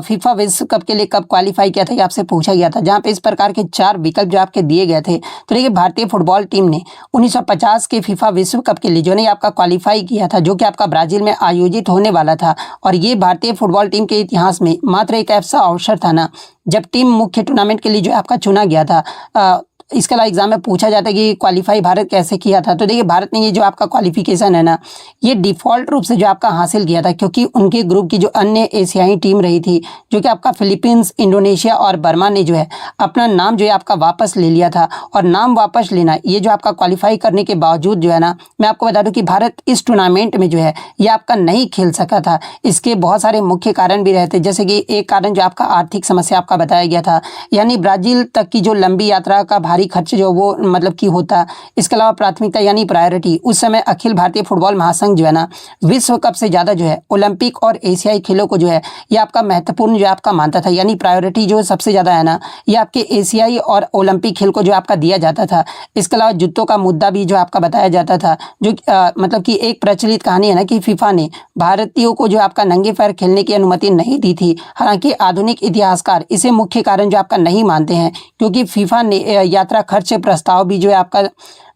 फीफा विश्व कप के लिए कब क्वालिफाई किया था, ये आपसे पूछा गया था, जहां पे इस प्रकार के 4 विकल्प जो आपके दिए गए थे। तो देखिए, भारतीय फुटबॉल टीम ने 1950 के फीफा विश्व कप के लिए जो है आपका क्वालिफाई किया था, जो कि आपका ब्राजील में आयोजित होने वाला था। और ये भारतीय फुटबॉल टीम के इतिहास में मात्र एक ऐसा अवसर था ना, जब टीम मुख्य टूर्नामेंट के लिए जो आपका चुना गया था। इसके अलावा एग्जाम में पूछा जाता है कि क्वालिफाई भारत कैसे किया था। तो देखिए, भारत ने ये जो आपका क्वालिफिकेशन है ना, ये डिफ़ॉल्ट रूप से जो आपका हासिल किया था, क्योंकि उनके ग्रुप की जो अन्य एशियाई टीम रही थी, जो कि आपका फिलीपींस, इंडोनेशिया और बर्मा ने जो है अपना नाम जो है आपका वापस ले लिया था। और नाम वापस लेना, ये जो आपका क्वालिफाई करने के बावजूद जो है ना, मैं आपको बता दूं कि भारत इस टूर्नामेंट में जो है ये आपका नहीं खेल सका था। इसके बहुत सारे मुख्य कारण भी रहते, जैसे कि एक कारण जो आपका आर्थिक समस्या आपका बताया गया था, यानी ब्राज़ील तक की जो लंबी यात्रा का भारी खर्च जो वो मतलब की होता। इसके अलावा प्राथमिकता यानी प्रायोरिटी, उस समय अखिल भारतीय फुटबॉल महासंघ जो है ना, विश्व कप से ज़्यादा जो है ओलंपिक और एशियाई खेलों को जो है ये आपका महत्वपूर्ण जो आपका मानता था, यानी प्रायोरिटी जो सबसे ज़्यादा है ना, ये आपके एशियाई और ओलंपिक खेल को जो आपका दिया जाता था। इसके अलावा जूतों का मुद्दा भी जो आपका बताया जाता था, जो मतलब कि एक प्रचलित कहानी है ना कि फीफा ने भारतीयों को जो आपका नंगे पैर खेलने की अनुमति नहीं दी थी। हालांकि आधुनिक इतिहासकार इसे मुख्य कारण जो आपका नहीं मानते हैं, क्योंकि फीफा ने यात्रा खर्च प्रस्ताव भी जो है आपका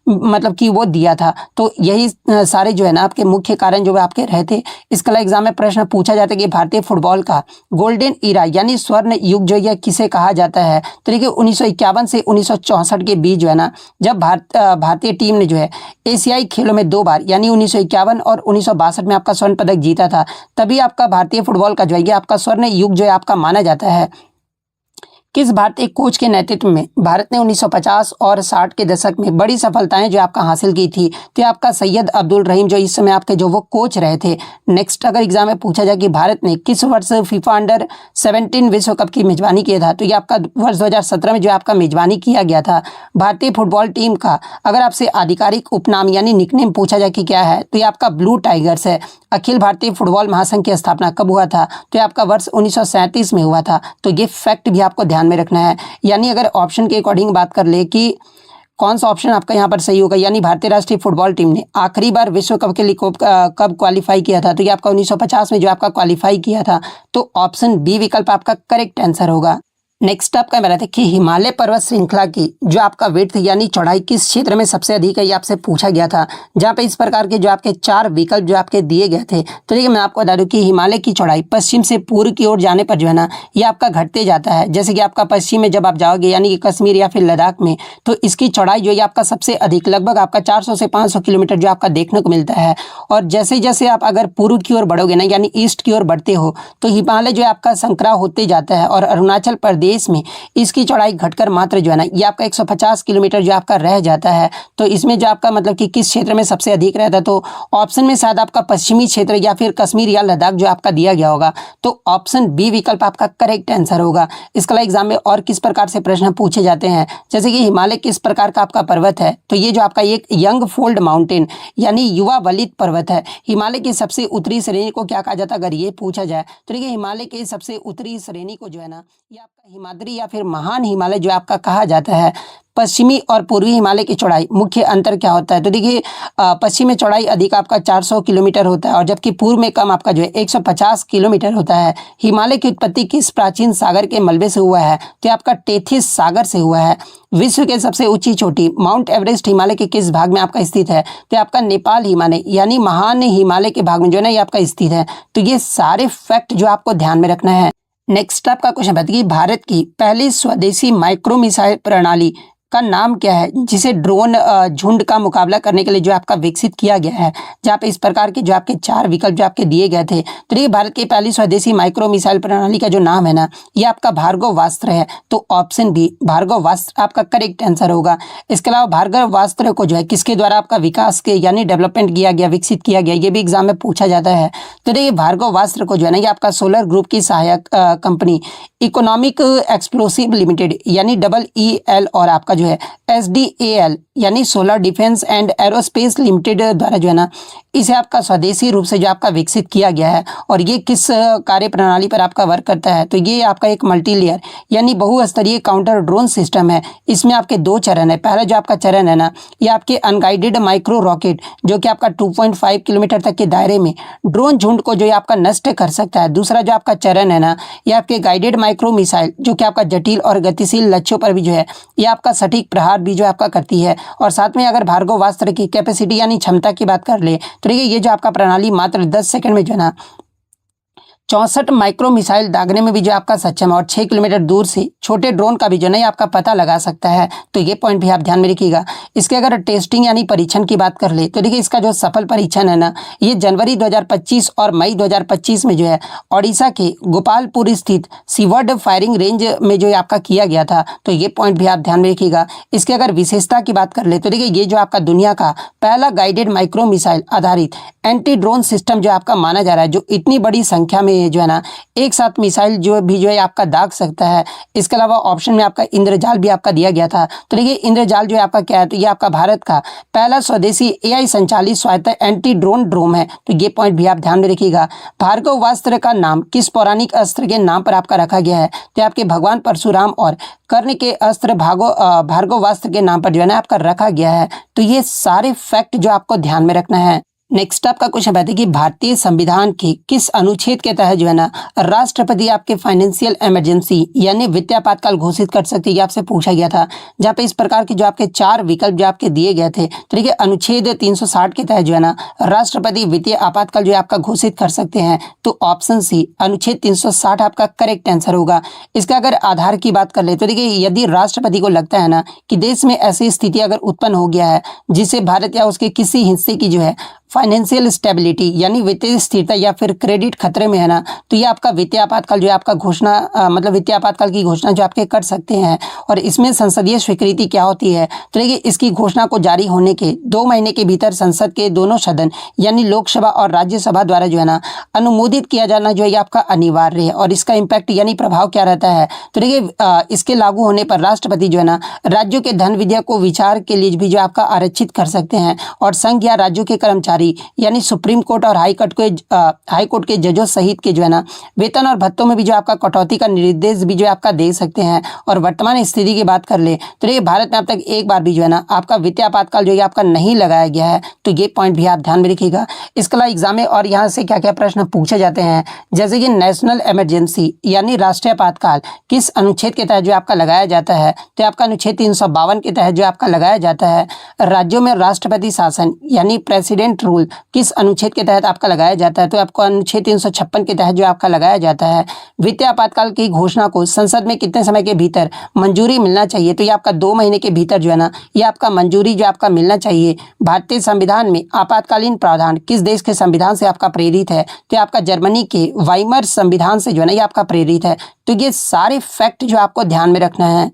मतलब कि वो दिया था। तो यही सारे जो है ना आपके मुख्य कारण जो आपके रहे थे। इसके अलावा एग्जाम में प्रश्न पूछा जाता है कि भारतीय फुटबॉल का गोल्डन ईरा यानी स्वर्ण युग जो यह किसे कहा जाता है। तो देखिए, 1951 से 1964 के बीच जो है ना, जब भारतीय टीम ने जो है एशियाई खेलों में 2 बार यानी 1951 और 1962 में आपका स्वर्ण पदक जीता था, तभी आपका भारतीय फुटबॉल का जो है आपका स्वर्ण युग जो है आपका माना जाता है। किस भारतीय कोच के नेतृत्व में भारत ने 1950 और 60 के दशक में बड़ी सफलताएं जो आपका हासिल की थी? तो आपका सैयद अब्दुल रहीम जो इस समय आपके जो वो कोच रहे थे। नेक्स्ट अगर एग्जाम में पूछा जाए कि भारत ने किस वर्ष फीफा अंडर 17 विश्व कप की मेजबानी किया था, तो ये आपका वर्ष 2017 में जो आपका मेजबानी किया गया था। भारतीय फुटबॉल टीम का अगर आपसे आधिकारिक उपनाम यानी निकनेम पूछा जाए कि क्या है, तो ये आपका ब्लू टाइगर्स है। अखिल भारतीय फुटबॉल महासंघ की स्थापना कब हुआ था? तो ये आपका वर्ष 1937 में हुआ था। तो ये फैक्ट भी आपको ध्यान में रखना है। यानी अगर ऑप्शन के अकॉर्डिंग बात कर ले कि कौन सा ऑप्शन आपका यहाँ पर सही होगा, यानी भारतीय राष्ट्रीय फुटबॉल टीम ने आखिरी बार विश्व कप के लिए कब क्वालिफाई किया था, तो ये आपका 1950 में जो आपका क्वालिफाई किया था। तो ऑप्शन बी विकल्प आपका करेक्ट आंसर होगा। नेक्स्ट आपका मेरा था कि हिमालय पर्वत श्रृंखला की जो आपका विड्थ यानी चौड़ाई किस क्षेत्र में सबसे अधिक है, ये आपसे पूछा गया था, जहाँ पे इस प्रकार के जो आपके 4 विकल्प जो आपके दिए गए थे। तो देखिए, मैं आपको बता दूं कि हिमालय की चौड़ाई पश्चिम से पूर्व की ओर जाने पर जो है ना, ये आपका घटते जाता है। जैसे कि आपका पश्चिम में जब आप जाओगे यानी कि कश्मीर या फिर लद्दाख में, तो इसकी चौड़ाई जो है आपका सबसे अधिक लगभग आपका 400 से 500 किलोमीटर जो आपका देखने को मिलता है। और जैसे जैसे आप अगर पूर्व की ओर बढ़ोगे ना, यानी ईस्ट की ओर बढ़ते हो, तो हिमालय जो है आपका संकरा होते जाता है। और अरुणाचल प्रदेश में इसकी चौड़ाई घटकर मात्र जो है ना, ये आपका 150 किलोमीटर जो आपका रह जाता है। तो इसमें जो आपका मतलब कि किस क्षेत्र में सबसे अधिक रहता है, तो ऑप्शन में शायद आपका पश्चिमी क्षेत्र या फिर कश्मीर या लद्दाख जो आपका दिया गया होगा। तो ऑप्शन बी विकल्प आपका करेक्ट आंसर होगा। इसके अलावा एग्जाम में और किस प्रकार से प्रश्न पूछे जाते हैं, जैसे कि हिमालय किस प्रकार का आपका पर्वत है, तो ये जो आपका एक यंग फोल्ड माउंटेन यानी युवा वलित पर्वत है। हिमालय की सबसे उत्तरी श्रेणी को क्या कहा जाता है, अगर ये पूछा जाए, तो देखिए हिमालय के सबसे उत्तरी श्रेणी को जो है ना, ये आपका हिमाद्री या फिर महान हिमालय जो आपका कहा जाता है, पश्चिमी और पूर्वी हिमालय की चौड़ाई मुख्य अंतर क्या होता है? तो देखिए पश्चिम में चौड़ाई अधिक आपका 400 किलोमीटर होता है और जबकि पूर्व में कम आपका जो है 150 किलोमीटर होता है। हिमालय की उत्पत्ति किस प्राचीन सागर के मलबे से हुआ है? तो आपका टेथिस सागर से हुआ है। विश्व के सबसे ऊंची चोटी माउंट एवरेस्ट हिमालय के किस भाग में आपका स्थित है? तो आपका नेपाल हिमालय यानी महान हिमालय के भाग में जो है ना ये आपका स्थित है। तो ये सारे फैक्ट जो आपको ध्यान में रखना है। नेक्स्ट आपका क्वेश्चन बताइए भारत की पहली स्वदेशी माइक्रो मिसाइल प्रणाली का नाम क्या है जिसे ड्रोन झुंड का मुकाबला करने के लिए जो आपका विकसित किया गया है? जहाँ पे इस प्रकार के जो आपके 4 विकल्प जो आपके दिए गए थे। तो ये भारत की पहली स्वदेशी माइक्रो मिसाइल प्रणाली का जो नाम है ना ये आपका भार्गवास्त्र है। तो ऑप्शन बी भार्गवास्त्र आपका करेक्ट आंसर होगा। इसके अलावा भार्गवास्त्र को जो है किसके द्वारा आपका विकास के यानी डेवलपमेंट किया गया, विकसित किया गया, ये भी एग्जाम में पूछा जाता है। तो ये भार्गवास्त्र को जो है ना ये आपका सोलर ग्रुप की सहायक कंपनी इकोनॉमिक एक्सप्लोसिव लिमिटेड यानी EEL और आपका जो है SDAL यानी solar defence and aerospace limited द्वारा जो है ना इसे आपका स्वदेशी रूप से जो आपका विकसित किया गया है। और ये किस कार्य प्रणाली पर आपका वर्क करता है? तो ये आपका एक मल्टी लेयर यानी बहुस्तरीय काउंटर ड्रोन सिस्टम है। इसमें आपके 2 चरण है। पहला जो आपका चरण है ना ये आपके अनगाइडेड माइक्रो रॉकेट जो कि आपका 2.5 किलोमीटर तक के दायरे में ड्रोन झुंड को जो है आपका नष्ट कर सकता है। दूसरा जो आपका चरण है ना ये आपके गाइडेड माइक्रो मिसाइल जो कि आपका जटिल और गतिशील लक्ष्यों पर भी जो है ये आपका सटीक प्रहार भी जो आपका करती है। और साथ में अगर भार्गवास्त्र की कैपेसिटी यानी क्षमता की बात कर ले तो देखिए ये जो आपका प्रणाली मात्र 10 सेकंड में जो है ना 64 माइक्रो मिसाइल दागने में भी जो आपका सक्षम है और 6 किलोमीटर दूर से छोटे ड्रोन का भी जो है आपका पता लगा सकता है। तो ये पॉइंट भी आप ध्यान में रखिएगा। इसके अगर टेस्टिंग यानी परीक्षण की बात कर ले तो देखिए इसका जो सफल परीक्षण है ना ये जनवरी 2025 और मई 2025 में जो है ओडिशा के गोपालपुर स्थित सीवर्ड फायरिंग रेंज में जो आपका किया गया था। तो ये पॉइंट भी आप ध्यान में रखिएगा। इसके अगर विशेषता की बात कर ले तो देखिए ये जो आपका दुनिया का पहला गाइडेड माइक्रो मिसाइल आधारित एंटी ड्रोन सिस्टम जो आपका माना जा रहा है जो इतनी बड़ी संख्या में जो है ना एक साथ मिसाइल जो है आपका दाग सकता है। इसके अलावा ऑप्शन में आपका इंद्रजाल भी आपका दिया गया था। तो देखिए इंद्रजाल जो है आपका क्या है? तो ये आपका भारत का पहला स्वदेशी AI संचालित स्वायत्त एंटी ड्रोन ड्रोन है। तो ये पॉइंट भी आप ध्यान में रखिएगा। भार्गवास्त्र का नाम किस पौराणिक अस्त्र के नाम पर आपका रखा गया है? तो आपके भगवान परशुराम और कर्ण के अस्त्र भार्गवास्त्र के नाम पर जो है ना आपका रखा गया है। तो ये सारे फैक्ट जो आपको ध्यान में रखना है। नेक्स्ट आपका क्वेश्चन बताइए कि भारतीय संविधान के किस अनुच्छेद के तहत जो है ना राष्ट्रपति आपके फाइनेंशियल इमरजेंसी यानी वित्तीय आपातकाल घोषित कर सकती है? ये आपसे पूछा गया था। जहाँ पे इस प्रकार के जो आपके 4 विकल्प जो आपके दिए गए थे। तो देखिए अनुच्छेद 360 के तहत जो है ना राष्ट्रपति वित्तीय आपातकाल जो है आपका घोषित कर सकते हैं। तो ऑप्शन सी अनुच्छेद 360 आपका करेक्ट आंसर होगा। इसका अगर आधार की बात कर ले तो देखिए यदि राष्ट्रपति को लगता है ना कि देश में ऐसी स्थिति अगर उत्पन्न हो गया है जिससे भारत या उसके किसी हिस्से की जो है फाइनेंशियल स्टेबिलिटी यानी वित्तीय स्थिरता या फिर क्रेडिट खतरे में है ना तो ये आपका वित्तीय आपातकाल जो है आपका घोषणा मतलब वित्तीय आपातकाल की घोषणा जो आपके कर सकते हैं। और इसमें संसदीय स्वीकृति क्या होती है? तो देखिए इसकी घोषणा को जारी होने के 2 महीने के भीतर संसद के दोनों सदन यानी लोकसभा और राज्यसभा द्वारा जो है ना अनुमोदित किया जाना जो है आपका अनिवार्य है। और इसका इम्पैक्ट यानी प्रभाव क्या रहता है? तो देखिए इसके लागू होने पर राष्ट्रपति जो है ना राज्यों के धन विधेयक को विचार के लिए भी जो आपका आरक्षित कर सकते हैं। और संघ या राज्यों के कर्मचारी यानी सुप्रीम कोर्ट और हाई कोर्ट के जजों सहित के जो है ना वेतन और भत्तों में भी जो आपका कटौती का निर्देश भी जो आपका दे सकते हैं। और वर्तमान स्थिति की बात कर ले तो ये भारत में अब तक एक बार भी जो है ना आपका वित्तीय आपातकाल जो है आपका नहीं लगाया गया है। तो ये पॉइंट भी आप ध्यान में रखिएगा। इसके अलावा एग्जाम में और यहाँ से क्या क्या प्रश्न पूछे जाते हैं जैसे कि नेशनल इमरजेंसी यानी राष्ट्रीय आपातकाल किस अनुच्छेद के तहत जो आपका लगाया जाता है? तो आपका अनुच्छेद 352 के तहत जो आपका लगाया जाता है। राज्यों में राष्ट्रपति शासन यानी प्रेसिडेंट रूल किस अनुच्छेद के तहत आपका लगाया जाता है? तो आपको अनुच्छेद 356 के तहत जो आपका लगाया जाता है। वित्तीय आपातकाल की घोषणा को संसद में कितने समय के भीतर मंजूरी मिलना चाहिए? तो ये आपका 2 महीने के भीतर जो है ना ये आपका मंजूरी जो आपका मिलना चाहिए। भारतीय संविधान में आपातकालीन प्रावधान किस देश के संविधान से आपका प्रेरित है? तो आपका जर्मनी के वाइमर संविधान से जो है ना ये आपका प्रेरित है। तो ये सारे फैक्ट जो आपको ध्यान में रखना है।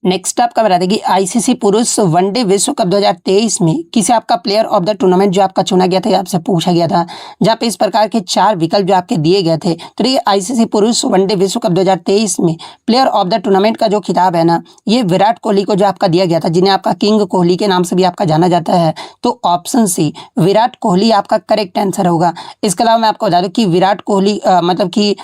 नेक्स्ट आपका बता दें कि आईसीसी पुरुष वनडे विश्व कप 2023 में किसे आपका प्लेयर ऑफ द टूर्नामेंट जो आपका चुना गया था, ये आपसे पूछा गया था, जहां पे इस प्रकार के 4 विकल्प जो आपके दिए गए थे। तो ये आईसीसी पुरुष वनडे विश्व कप 2023 में प्लेयर ऑफ द टूर्नामेंट का जो खिताब है ना, ये विराट कोहली को जो आपका दिया गया था, जिन्हें आपका किंग कोहली के नाम से भी आपका जाना जाता है। तो ऑप्शन सी विराट कोहली आपका करेक्ट आंसर होगा। इसके अलावा मैं आपको बता दूं कि विराट कोहली मतलब कि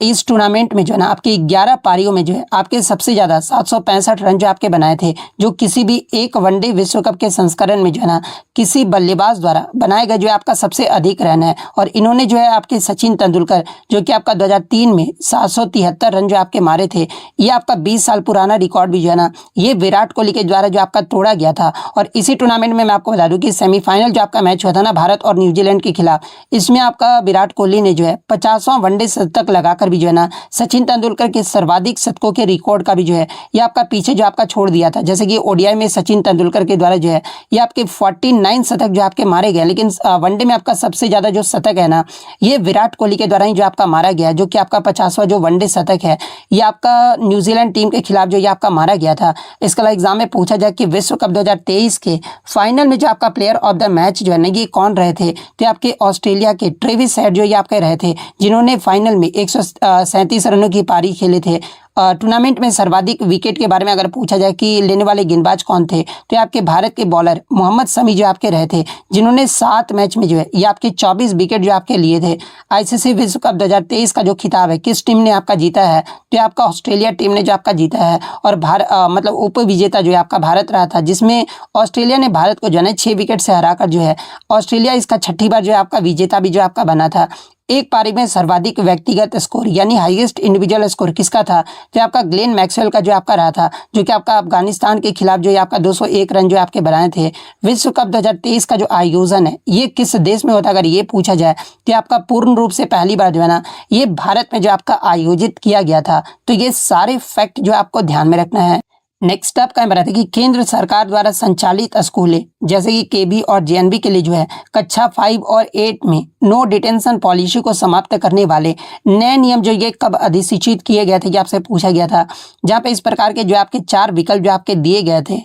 इस टूर्नामेंट में जो है ना आपकी 11 पारियों में जो है आपके सबसे ज़्यादा 765 रन जो आपके बनाए थे, जो किसी भी एक वनडे विश्व कप के संस्करण में जो है ना किसी बल्लेबाज द्वारा बनाए गए जो है आपका सबसे अधिक रन है। और इन्होंने जो है आपके सचिन तेंदुलकर जो कि आपका 2003 में 773 रन जो आपके मारे थे, ये आपका 20 साल पुराना रिकॉर्ड भी जो है ना ये विराट कोहली के द्वारा जो आपका तोड़ा गया था। और इसी टूर्नामेंट में मैं आपको बता दूं कि सेमीफाइनल जो आपका मैच हुआ था ना भारत और न्यूजीलैंड के खिलाफ, इसमें आपका विराट कोहली ने जो है 50वां वनडे शतक लगाकर भी जो है ना सचिन तेंदुलकर के सर्वाधिक शतकों के रिकॉर्ड का भी जो है ये आपका पीछे जो आपका छोड़ दिया था। जैसे कि ओडीआई में सचिन तेंदुलकर के द्वारा जो है ये आपके 49 शतक जो आपके मारे गए, लेकिन वनडे में आपका सबसे ज़्यादा जो शतक है ना ये विराट कोहली के द्वारा ही जो आपका मारा गया, जो कि आपका 50वां जो वनडे शतक है ये आपका न्यूजीलैंड टीम के खिलाफ जो ये आपका मारा गया था। इसके अलावा एग्जाम में पूछा जाए कि विश्व कप 2023 के फाइनल में जो आपका प्लेयर ऑफ द मैच जो है ना ये कौन रहे थे, तो आपके ऑस्ट्रेलिया के ट्रेविस हेड जो ये आपके रहे थे, जिन्होंने फाइनल में 137 रनों की पारी खेले थे। टूर्नामेंट में सर्वाधिक विकेट के बारे में अगर पूछा जाए कि लेने वाले गेंदबाज कौन थे, तो आपके भारत के बॉलर मोहम्मद शमी जो आपके रहे थे, जिन्होंने 7 मैच में जो है ये आपके 24 विकेट जो आपके लिए थे। आईसीसी विश्व कप 2023 का जो खिताब है किस टीम ने आपका जीता है, तो आपका ऑस्ट्रेलिया टीम ने जो आपका जीता है। और मतलब उप विजेता जो है आपका भारत रहा था, जिसमें ऑस्ट्रेलिया ने भारत को जो है 6 विकेट से हराकर जो है ऑस्ट्रेलिया इसका 6ठी बार जो है आपका विजेता भी जो आपका बना था। एक पारी में सर्वाधिक व्यक्तिगत स्कोर यानी हाईएस्ट इंडिविजुअल स्कोर किसका था, तो आपका ग्लेन मैक्सवेल का जो आपका रहा था, जो कि आपका अफगानिस्तान के खिलाफ जो है आपका 201 रन जो आपके बनाए थे। विश्व कप 2023 का जो आयोजन है ये किस देश में होता है, अगर ये पूछा जाए तो आपका पूर्ण रूप से पहली बार जो है ना ये भारत में जो आपका आयोजित किया गया था। तो ये सारे फैक्ट जो आपको ध्यान में रखना है। नेक्स्ट आपका बताते हैं कि केंद्र सरकार द्वारा संचालित स्कूलें जैसे कि केबी और जेएनबी के लिए जो है कक्षा 5 और 8 में नो डिटेंशन पॉलिसी को समाप्त करने वाले नए नियम जो ये कब अधिसूचित किए गए थे, ये आपसे पूछा गया था, जहाँ पे इस प्रकार के जो आपके 4 विकल्प जो आपके दिए गए थे।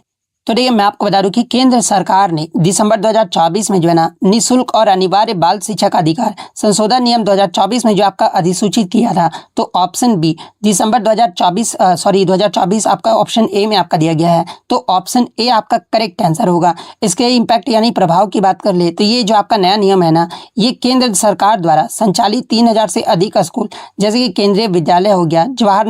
तो देखिए मैं आपको बता दूं कि केंद्र सरकार ने दिसंबर 2024 में जो है ना निःशुल्क और अनिवार्य बाल शिक्षा का अधिकार संशोधन नियम 2024 में जो आपका अधिसूचित किया था। तो ऑप्शन बी दिसंबर 2024 आपका ऑप्शन ए में आपका दिया गया है। तो ऑप्शन ए आपका करेक्ट आंसर होगा। इसके इम्पैक्ट यानी प्रभाव की बात कर ले तो ये जो आपका नया नियम है ना ये केंद्र सरकार द्वारा संचालित 3000 से अधिक स्कूल जैसे कि केंद्रीय विद्यालय हो गया, जवाहर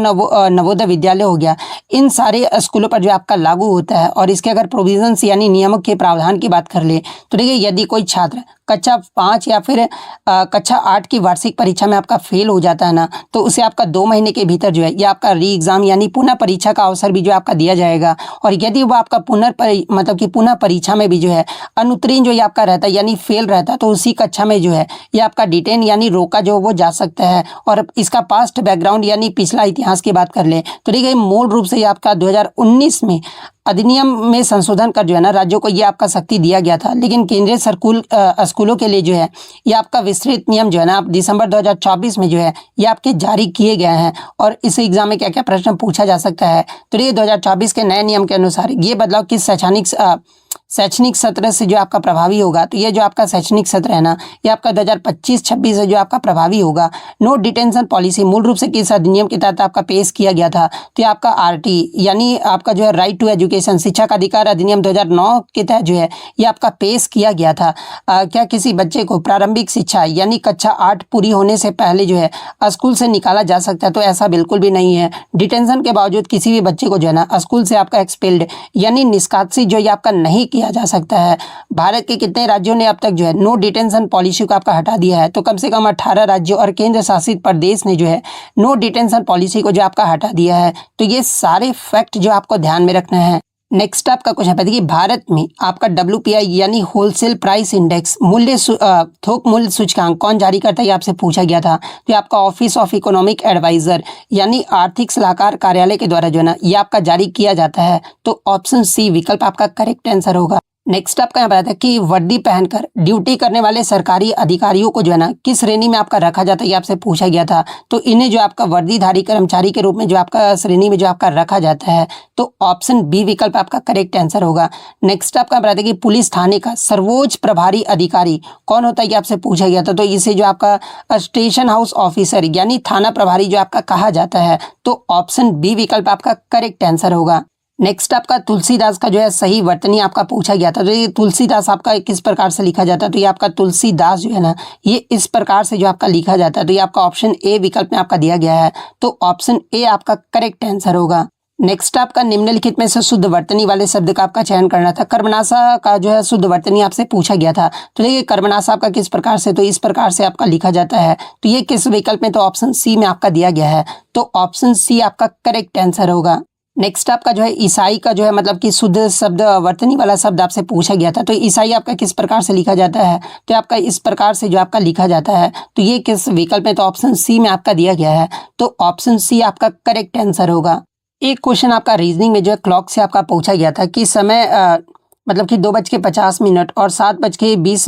नवोदय विद्यालय हो गया, इन सारे स्कूलों पर जो आपका लागू होता है। और के अगर प्रोविजंस यानी नियमों के प्रावधान की बात कर ले तो देखिए यदि कोई छात्र कक्षा 5 या फिर कक्षा 8 की वार्षिक परीक्षा में आपका फेल हो जाता है ना, तो उसे आपका 2 महीने के भीतर जो है ये आपका री एग्जाम यानी पुनः परीक्षा का अवसर भी जो आपका दिया जाएगा। और यदि वो आपका पुनः परीक्षा में भी जो है अनुत्तीर्ण जो ये आपका रहता है यानी फेल रहता है, तो उसी कक्षा में जो है ये आपका डिटेन यानी रोका जो वो जा सकता है। और इसका पास्ट बैकग्राउंड यानी पिछला इतिहास की बात कर ले तो देखिए मूल रूप से ये आपका 2019 में अधिनियम में संशोधन कर जो है ना राज्यों को ये आपका शक्ति दिया गया था। लेकिन केंद्रीय स्कूलों के लिए जो है ये आपका विस्तृत नियम जो है ना दिसंबर 2024 में जो है ये आपके जारी किए गए हैं। और इस एग्जाम में क्या क्या प्रश्न पूछा जा सकता है, तो ये 2024 के नए नियम के अनुसार ये बदलाव किस शैक्षणिक सत्र से जो आपका प्रभावी होगा। तो ये जो आपका शैक्षणिक सत्र है ना ये आपका 2025-26 से जो आपका प्रभावी होगा। नो डिटेंशन पॉलिसी मूल रूप से किस अधिनियम के तहत आपका पेश किया गया था, तो ये आपका आरटी यानी आपका जो है राइट टू एजुकेशन शिक्षा का अधिकार अधिनियम 2009 के तहत जो है ये आपका पेश किया गया था। क्या किसी बच्चे को प्रारंभिक शिक्षा यानी कक्षा 8 पूरी होने से पहले जो है स्कूल से निकाला जा सकता है, तो ऐसा बिल्कुल भी नहीं है। डिटेंशन के बावजूद किसी भी बच्चे को जो है ना स्कूल से आपका एक्सपेल्ड यानी निष्कासित जो ये आपका नहीं किया जा सकता है। भारत के कितने राज्यों ने अब तक जो है नो डिटेंशन पॉलिसी को आपका हटा दिया है, तो कम से कम 18 राज्यों और केंद्र शासित प्रदेश ने जो है नो डिटेंशन पॉलिसी को जो आपका हटा दिया है। तो ये सारे फैक्ट जो आपको ध्यान में रखना है। नेक्स्ट आपका क्वेश्चन है कि भारत में आपका WPI यानी होलसेल प्राइस इंडेक्स थोक मूल्य सूचकांक कौन जारी करता है, ये आपसे पूछा गया था। तो आपका ऑफिस ऑफ इकोनॉमिक एडवाइजर यानी आर्थिक सलाहकार कार्यालय के द्वारा जो है ना ये आपका जारी किया जाता है। तो ऑप्शन सी विकल्प आपका करेक्ट आंसर होगा। नेक्स्ट आपका यहाँ पर आता है कि वर्दी पहनकर ड्यूटी करने वाले सरकारी अधिकारियों को जो है ना किस श्रेणी में आपका रखा जाता है, ये आपसे पूछा गया था। तो इन्हें जो आपका वर्दीधारी कर्मचारी के रूप में जो आपका श्रेणी में जो आपका रखा जाता है, तो ऑप्शन बी विकल्प आपका करेक्ट आंसर होगा। नेक्स्ट आपका बताया कि पुलिस थाने का सर्वोच्च प्रभारी अधिकारी कौन होता है, ये आपसे पूछा गया था। तो इसे जो आपका स्टेशन हाउस ऑफिसर यानी थाना प्रभारी जो आपका कहा जाता है, तो ऑप्शन बी विकल्प आपका करेक्ट आंसर होगा। नेक्स्ट आपका तुलसीदास का जो है सही वर्तनी आपका पूछा गया था। तो ये तुलसीदास आपका किस प्रकार से लिखा जाता है, तो ये आपका तुलसीदास जो है ना, ये इस प्रकार से जो आपका लिखा जाता है। तो ये आपका ऑप्शन ए विकल्प में आपका दिया गया है, तो ऑप्शन ए आपका करेक्ट आंसर होगा। नेक्स्ट आपका निम्नलिखित में से शुद्ध वर्तनी वाले शब्द का आपका चयन करना था। कर्मनासा का जो है शुद्ध वर्तनी आपसे पूछा गया था। तो देखिए कर्मनासा आपका किस प्रकार से, तो इस प्रकार से आपका लिखा जाता है। तो ये किस विकल्प में, तो ऑप्शन सी में आपका दिया गया है, तो ऑप्शन सी आपका करेक्ट आंसर होगा। नेक्स्ट आपका जो है ईसाई का जो है मतलब कि शुद्ध शब्द वर्तनी वाला शब्द आपसे पूछा गया था। तो ईसाई आपका किस प्रकार से लिखा जाता है, तो आपका इस प्रकार से जो आपका लिखा जाता है। तो ये किस विकल्प में, तो ऑप्शन सी में आपका दिया गया है, तो ऑप्शन सी आपका करेक्ट आंसर होगा। एक क्वेश्चन आपका रीजनिंग में जो है क्लॉक से आपका पूछा गया था कि समय मतलब कि 2:50 और 7:20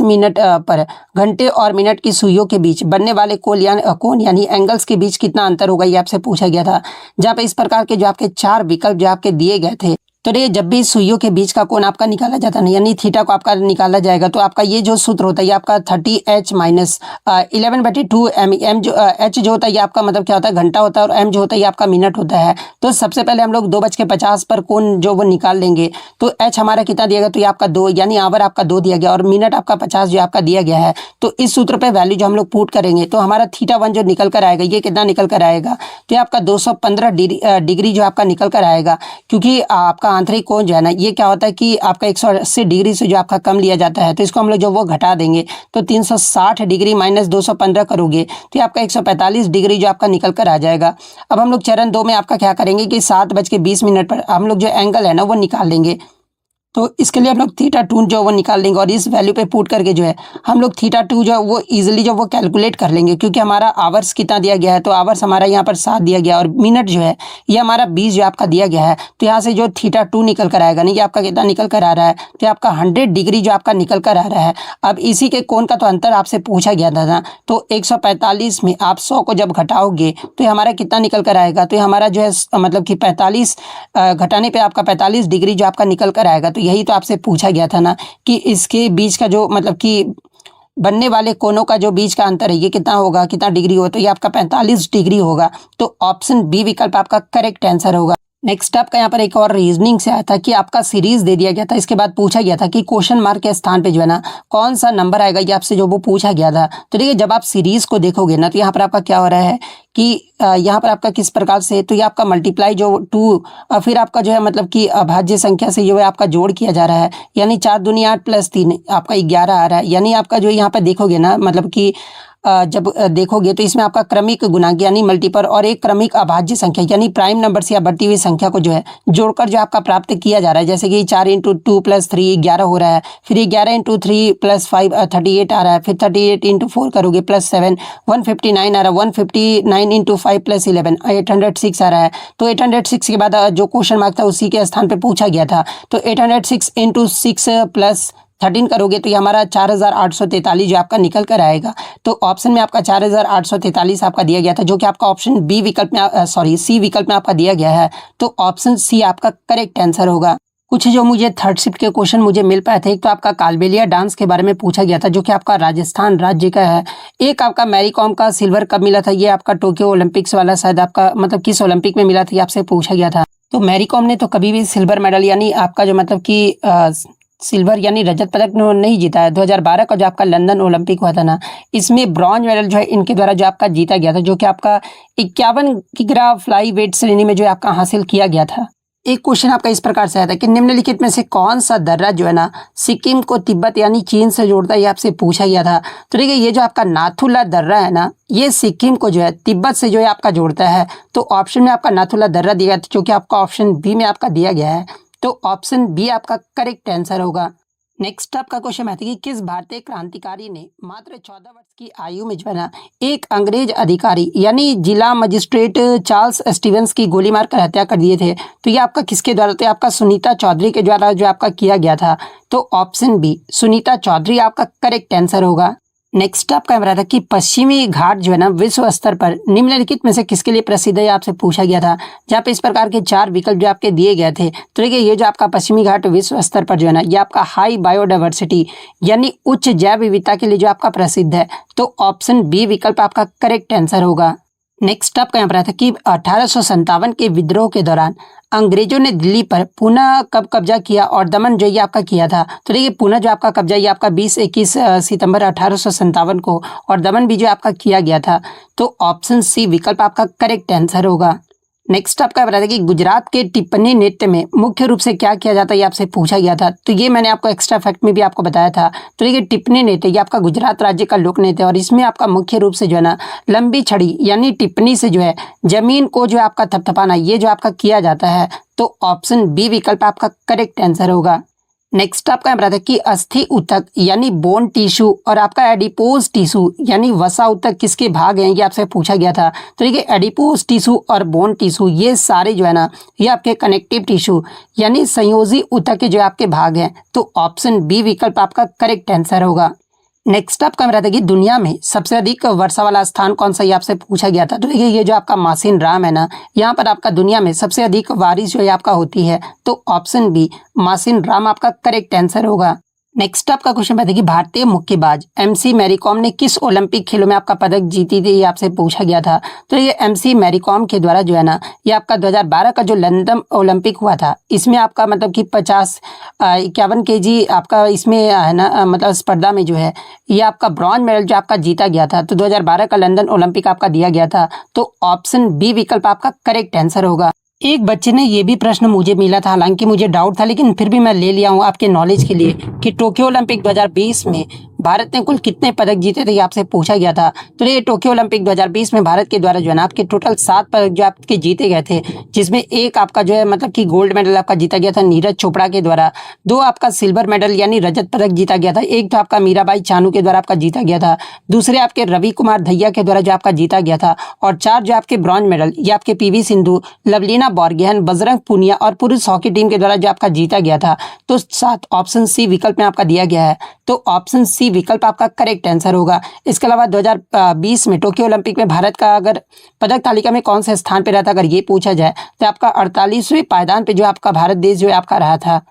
पर घंटे और मिनट की सुइयों के बीच बनने वाले कोण यानी एंगल्स के बीच कितना अंतर होगा, ये आपसे पूछा गया था। जहाँ पे इस प्रकार के जो आपके 4 विकल्प जो आपके दिए गए थे, तो ये जब भी सुइयों के बीच का कोण आपका निकाला जाता है यानी थीटा को आपका निकाला जाएगा, तो आपका ये जो सूत्र होता है ये आपका 30h माइनस 11/2 एम जो h जो होता है ये आपका मतलब क्या होता है, घंटा होता है, और m जो होता है ये आपका मिनट होता है। तो सबसे पहले हम लोग 2:50 पर कोण जो वो निकाल लेंगे। तो h हमारा कितना दिया गया, तो ये आपका 2 यानी आवर आपका 2 दिया गया, और मिनट आपका 50 जो आपका दिया गया है। तो इस सूत्र पे वैल्यू जो हम लोग पुट करेंगे, तो हमारा θ1 जो निकल कर आएगा, ये कितना निकल कर आएगा, तो ये आपका 215 डिग्री जो आपका निकल कर आएगा। क्योंकि आपका आंतरिक कोण जो है ना, ये क्या होता है कि आपका 180 डिग्री से जो आपका कम लिया जाता है, तो इसको हम लोग जो वो घटा देंगे, तो 360 डिग्री माइनस 215 करोगे, तो ये आपका 145 डिग्री जो आपका निकल कर आ जाएगा। अब हम लोग चरण 2 में आपका क्या करेंगे कि 7:20 पर हम लोग जो एंगल है ना वो निकाल लेंगे। तो इसके लिए हम लोग θ2 जो वो निकाल लेंगे, और इस वैल्यू पे पुट करके जो है हम लोग θ2 जो वो इजीली जो वो कैलकुलेट कर लेंगे। क्योंकि हमारा आवर्स कितना दिया गया है, तो आवर्स हमारा यहाँ पर 7 दिया गया, और मिनट जो है ये हमारा 20 जो आपका दिया गया है। तो यहाँ से जो θ2 निकल कर आएगा, नहीं कि आपका कितना निकल कर आ रहा है, तो आपका 100 डिग्री जो आपका निकल कर आ रहा है। अब इसी के कोण का तो अंतर आपसे पूछा गया था ना, तो 145 में आप 100 को जब घटाओगे तो ये हमारा कितना निकल कर आएगा, तो ये हमारा जो है मतलब कि 45 घटाने पे आपका 45 डिग्री जो आपका निकल कर आएगा। तो यही तो आपसे पूछा गया था ना कि इसके बीच का जो मतलब कि बनने वाले कोनों का जो बीच का अंतर है ये कितना होगा, कितना डिग्री हो, तो ये आपका 45 डिग्री होगा। तो ऑप्शन बी विकल्प आपका करेक्ट आंसर होगा। नेक्स्ट आपका यहाँ पर एक और रीजनिंग से आया था कि आपका सीरीज दे दिया गया था, इसके बाद पूछा गया था कि क्वेश्चन मार्क के स्थान पे जो है ना कौन सा नंबर आएगा, ये आपसे जो वो पूछा गया था। तो देखिए जब आप सीरीज को देखोगे ना, तो यहाँ पर आपका क्या हो रहा है कि यहाँ पर आपका किस प्रकार से, तो ये आपका मल्टीप्लाई जो 2 फिर आपका जो है मतलब कि अभाज्य संख्या से जो है आपका जोड़ किया जा रहा है, यानी 4 दूनी 8 प्लस 3 आपका 11 आ रहा है। यानी आपका जो यहाँ पर देखोगे ना मतलब कि जब देखोगे तो इसमें आपका क्रमिक गुणांक यानी मल्टीपल और एक क्रमिक अभाज्य संख्या यानी प्राइम नंबर से या बढ़ती हुई संख्या को जो है जोड़कर जो आपका प्राप्त किया जा रहा है। जैसे कि 4 × 2 + 3 11 हो रहा है, फिर 11 × 3 + 5 38 आ रहा है, फिर 38 × 4 करोगे +7 159 आ रहा है, 159 × 5 + 11 806 आ रहा है। तो 806 के बाद जो क्वेश्चन मार्क था उसी के स्थान पे पूछा गया था। तो 806 × 6 + 13 करोगे तो ये हमारा 4843 जो आपका निकल कर आएगा। तो ऑप्शन में आपका 4843 आपका दिया गया था, जो कि आपका ऑप्शन बी विकल्प में सी विकल्प में आपका दिया गया है। तो ऑप्शन सी आपका करेक्ट आंसर होगा। कुछ जो मुझे थर्ड शिफ्ट के क्वेश्चन मुझे मिल पाए थे, एक तो आपका कालबेलिया डांस के बारे में पूछा गया था जो कि आपका राजस्थान राज्य का है। एक आपका मैरी कॉम का सिल्वर कब मिला था, ये आपका टोक्यो ओलंपिक्स वाला शायद आपका मतलब किस ओलंपिक में मिला था, ये आपसे पूछा गया था। तो मैरी कॉम ने तो कभी भी सिल्वर मेडल यानी आपका जो मतलब कि सिल्वर यानी रजत पदक नहीं जीता है। 2012 का जो आपका लंदन ओलंपिक हुआ था ना, इसमें ब्रॉन्ज मेडल जो है इनके द्वारा जो आपका जीता गया था, जो कि आपका 51 किग्रा फ्लाई वेट श्रेणी में जो आपका हासिल किया गया था। एक क्वेश्चन आपका इस प्रकार से आया था कि निम्नलिखित में से कौन सा दर्रा जो है ना सिक्किम को तिब्बत यानी चीन से जोड़ता है, ये आपसे पूछा गया था। तो देखिए ये जो आपका नाथुला दर्रा है ना, ये सिक्किम को जो है तिब्बत से जो है आपका जोड़ता है। तो ऑप्शन में आपका नाथुला दर्रा दिया गया था, जो कि आपका ऑप्शन बी में आपका दिया गया है। तो ऑप्शन बी आपका करेक्ट आंसर होगा। नेक्स्ट आपका क्वेश्चन है कि किस भारतीय क्रांतिकारी ने मात्र 14 वर्ष की आयु में जो है ना एक अंग्रेज अधिकारी यानी जिला मजिस्ट्रेट चार्ल्स स्टीवंस की गोली मारकर हत्या कर दिए थे। तो ये आपका किसके द्वारा? तो आपका सुनीता चौधरी के द्वारा जो आपका किया गया था। तो ऑप्शन बी सुनीता चौधरी आपका करेक्ट आंसर होगा। नेक्स्ट आपका रहा था कि पश्चिमी घाट जो है ना विश्व स्तर पर निम्नलिखित में से किसके लिए प्रसिद्ध है, आपसे पूछा गया था। जहाँ पे इस प्रकार के 4 विकल्प जो आपके दिए गए थे। तो देखिए ये जो आपका पश्चिमी घाट विश्व स्तर पर जो है ना ये आपका हाई बायोडाइवर्सिटी यानी उच्च जैव विविधता के लिए जो आपका प्रसिद्ध है। तो ऑप्शन बी विकल्प आपका करेक्ट आंसर होगा। नेक्स्ट आपका यहाँ पर था कि 1857 के विद्रोह के दौरान अंग्रेजों ने दिल्ली पर पुनः कब कब्जा किया और दमन जो ये आपका किया था। तो देखिए पुनः जो आपका कब्जा ये आपका 20-21 सितंबर 1857 को और दमन भी जो आपका किया गया था। तो ऑप्शन सी विकल्प आपका करेक्ट आंसर होगा। नेक्स्ट आपका बता दें कि गुजरात के टिप्पणी नृत्य में मुख्य रूप से क्या किया जाता है, ये आपसे पूछा गया था। तो ये मैंने आपको एक्स्ट्रा फैक्ट में भी आपको बताया था। तो देखिए टिप्पणी नृत्य ये आपका गुजरात राज्य का लोक नृत्य है और इसमें आपका मुख्य रूप से जो है ना लंबी छड़ी यानी टिप्पणी से जो है जमीन को जो है आपका थपथपाना ये जो आपका किया जाता है। तो ऑप्शन बी विकल्प आपका करेक्ट आंसर होगा। नेक्स्ट आपका बता दें कि अस्थि ऊतक यानी बोन टिश्यू और आपका एडिपोज टिश्यू यानी वसा ऊतक किसके भाग हैं, ये आपसे पूछा गया था। तो देखिए एडिपोज टिश्यू और बोन टिश्यू ये सारे जो है ना ये आपके कनेक्टिव टिश्यू यानी संयोजी ऊतक के जो आपके भाग हैं। तो ऑप्शन बी विकल्प आपका करेक्ट आंसर होगा। नेक्स्ट आपका मेरा था कि दुनिया में सबसे अधिक वर्षा वाला स्थान कौन सा, ये आपसे पूछा गया था। तो देखिए ये जो आपका मासिन राम है ना यहाँ पर आपका दुनिया में सबसे अधिक बारिश जो है आपका होती है। तो ऑप्शन बी मासिन राम आपका करेक्ट आंसर होगा। नेक्स्ट आपका क्वेश्चन है कि भारतीय मुक्केबाज एमसी मैरीकॉम ने किस ओलंपिक खेलों में आपका पदक जीती थी, ये आपसे पूछा गया था। तो ये एमसी मैरीकॉम के द्वारा जो है ना ये आपका 2012 का जो लंदन ओलंपिक हुआ था इसमें आपका मतलब कि 51 केजी आपका इसमें है ना मतलब स्पर्धा में जो है ये आपका ब्रॉन्ज मेडल जो आपका जीता गया था। तो 2012 का लंदन ओलंपिक आपका दिया गया था। तो ऑप्शन बी विकल्प आपका करेक्ट आंसर होगा। एक बच्चे ने ये भी प्रश्न मुझे मिला था, हालांकि मुझे डाउट था लेकिन फिर भी मैं ले लिया हूँ आपके नॉलेज के लिए कि टोक्यो ओलंपिक 2020 में भारत ने कुल कितने पदक जीते थे, ये आपसे पूछा गया था। तो ये टोक्यो ओलंपिक 2020 में भारत के द्वारा जो है ना आपके टोटल 7 पदक जो आपके जीते गए थे, जिसमें एक आपका जो है मतलब कि गोल्ड मेडल आपका जीता गया था नीरज चोपड़ा के द्वारा, 2 आपका सिल्वर मेडल यानी रजत पदक जीता गया था, एक तो आपका मीराबाई चानू के द्वारा आपका जीता गया था, दूसरे आपके रवि कुमार दहिया के द्वारा जो आपका जीता गया था, और 4 जो आपके ब्रॉन्ज मेडल ये आपके पीवी सिंधु, लवलीना बोरगोहेन, बजरंग पुनिया और पुरुष हॉकी टीम के द्वारा जो आपका जीता गया था। तो 7 ऑप्शन सी विकल्प में आपका दिया गया है। तो ऑप्शन सी विकल्प आपका करेक्ट आंसर होगा। इसके अलावा 2020 में टोक्यो ओलंपिक में भारत का अगर पदक तालिका में कौन से स्थान पे रहा था, अगर ये पूछा जाए तो आपका 48वें पायदान पे जो आपका भारत देश जो है आपका रहा था।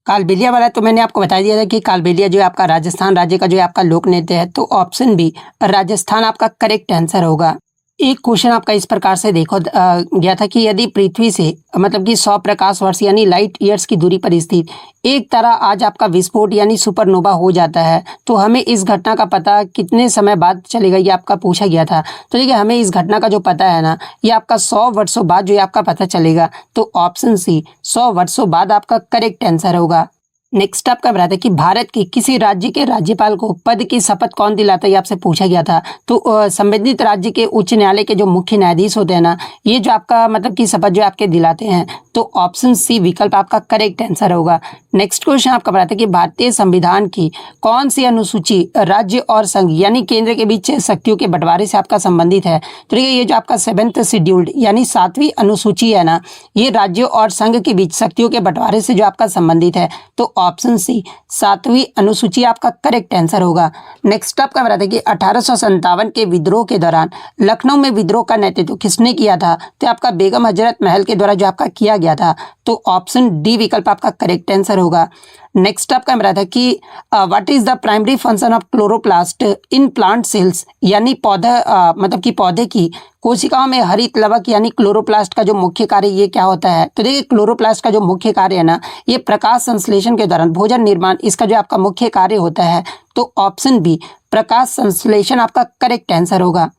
कालबेलिया वाला तो मैंने आपको बता दिया था कि कालबेलिया जो है आपका राजस्थान राज्य का जो है आपका लोक नृत्य है। तो ऑप्शन बी राजस्थान आपका करेक्ट आंसर होगा। एक क्वेश्चन आपका इस प्रकार से देखो गया था कि यदि पृथ्वी से मतलब कि 100 प्रकाश वर्ष यानी लाइट ईयर्स की दूरी पर स्थित एक तारा आज आपका विस्फोट यानी सुपरनोवा हो जाता है, तो हमें इस घटना का पता कितने समय बाद चलेगा, ये आपका पूछा गया था। तो देखिए हमें इस घटना का जो पता है ना ये आपका 100 वर्षों बाद जो है आपका पता चलेगा। तो ऑप्शन सी 100 वर्षों बाद आपका करेक्ट आंसर होगा। नेक्स्ट आपका बताते हैं कि भारत के किसी राज्य के राज्यपाल को पद की शपथ कौन दिलाता है, ये आपसे पूछा गया था। तो संबंधित राज्य के उच्च न्यायालय के जो मुख्य न्यायाधीश होते हैं ना ये जो आपका मतलब कि शपथ जो आपके दिलाते हैं। तो ऑप्शन सी विकल्प आपका करेक्ट आंसर होगा। नेक्स्ट क्वेश्चन आपका बताते हैं कि भारतीय संविधान की कौन सी अनुसूची राज्य और संघ यानी केंद्र के बीच शक्तियों के बंटवारे से आपका संबंधित है। तो ये जो आपका 7th शेड्यूल्ड यानी 7वीं अनुसूची है ना ये राज्यों और संघ के बीच शक्तियों के बंटवारे से जो आपका संबंधित है। तो ऑप्शन सी 7वीं अनुसूची आपका करेक्ट आंसर होगा। नेक्स्ट आपका बताते हैं कि 1857 के विद्रोह के दौरान लखनऊ में विद्रोह का नेतृत्व किसने किया था। तो आपका बेगम हजरत महल के द्वारा जो आपका किया गया था। तो ऑप्शन डी विकल्प आपका करेक्ट आंसर होगा। नेक्स्ट आपका मेरा था कि what is the primary function of chloroplast in plant cells यानी पौधा मतलब कि पौधे की कोशिकाओं में हरित लवक यानी क्लोरोप्लास्ट का जो मुख्य कार्य ये क्या होता है। तो देखिए क्लोरोप्लास्ट का जो मुख्य कार्य है ना ये प्रकाश संश्लेषण के दौरान भोजन निर्माण इसका जो आपका मुख्य कार्य होता है। तो ऑप्शन बी प्रकाश संश्लेषण आपका करेक्ट आंसर होगा।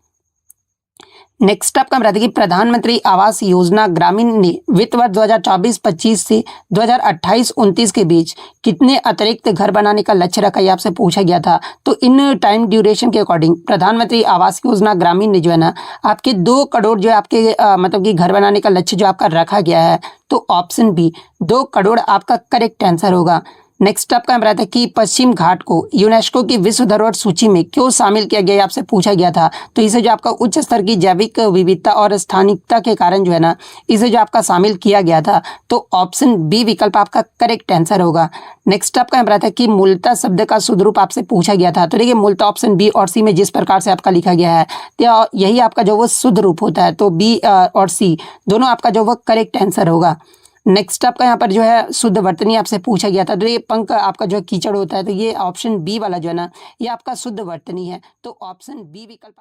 नेक्स्ट आपका बताते कि प्रधानमंत्री आवास योजना ग्रामीण ने वित्त वर्ष 2024-25 से 2028-29 के बीच कितने अतिरिक्त घर बनाने का लक्ष्य रखा, ये आपसे पूछा गया था। तो इन टाइम ड्यूरेशन के अकॉर्डिंग प्रधानमंत्री आवास योजना ग्रामीण ने जो है ना आपके 2 करोड़ जो आपके मतलब कि घर बनाने का लक्ष्य जो आपका रखा गया है। तो ऑप्शन बी 2 करोड़ आपका करेक्ट आंसर होगा। नेक्स्ट आपका यहाँ पर आता है कि पश्चिम घाट को यूनेस्को की विश्व धरोहर सूची में क्यों शामिल किया गया, आपसे पूछा गया था। तो इसे जो आपका उच्च स्तर की जैविक विविधता और स्थानिकता के कारण जो है ना, इसे जो आपका शामिल किया गया था। तो ऑप्शन बी विकल्प आपका करेक्ट आंसर होगा। नेक्स्ट आपका यहाँ पर आता है कि मूलतः शब्द का शुद्ध रूप आपसे पूछा गया था। तो देखिए मूलतः ऑप्शन बी और सी में जिस प्रकार से आपका लिखा गया है, तो यही आपका जो वो शुद्ध रूप होता है। तो बी और सी दोनों आपका जो वो करेक्ट आंसर होगा। नेक्स्ट आपका यहाँ पर जो है शुद्ध वर्तनी आपसे पूछा गया था। तो ये पंख आपका जो कीचड़ होता है, तो ये ऑप्शन बी वाला जो है ना, ये आपका शुद्ध वर्तनी है। तो ऑप्शन बी विकल्प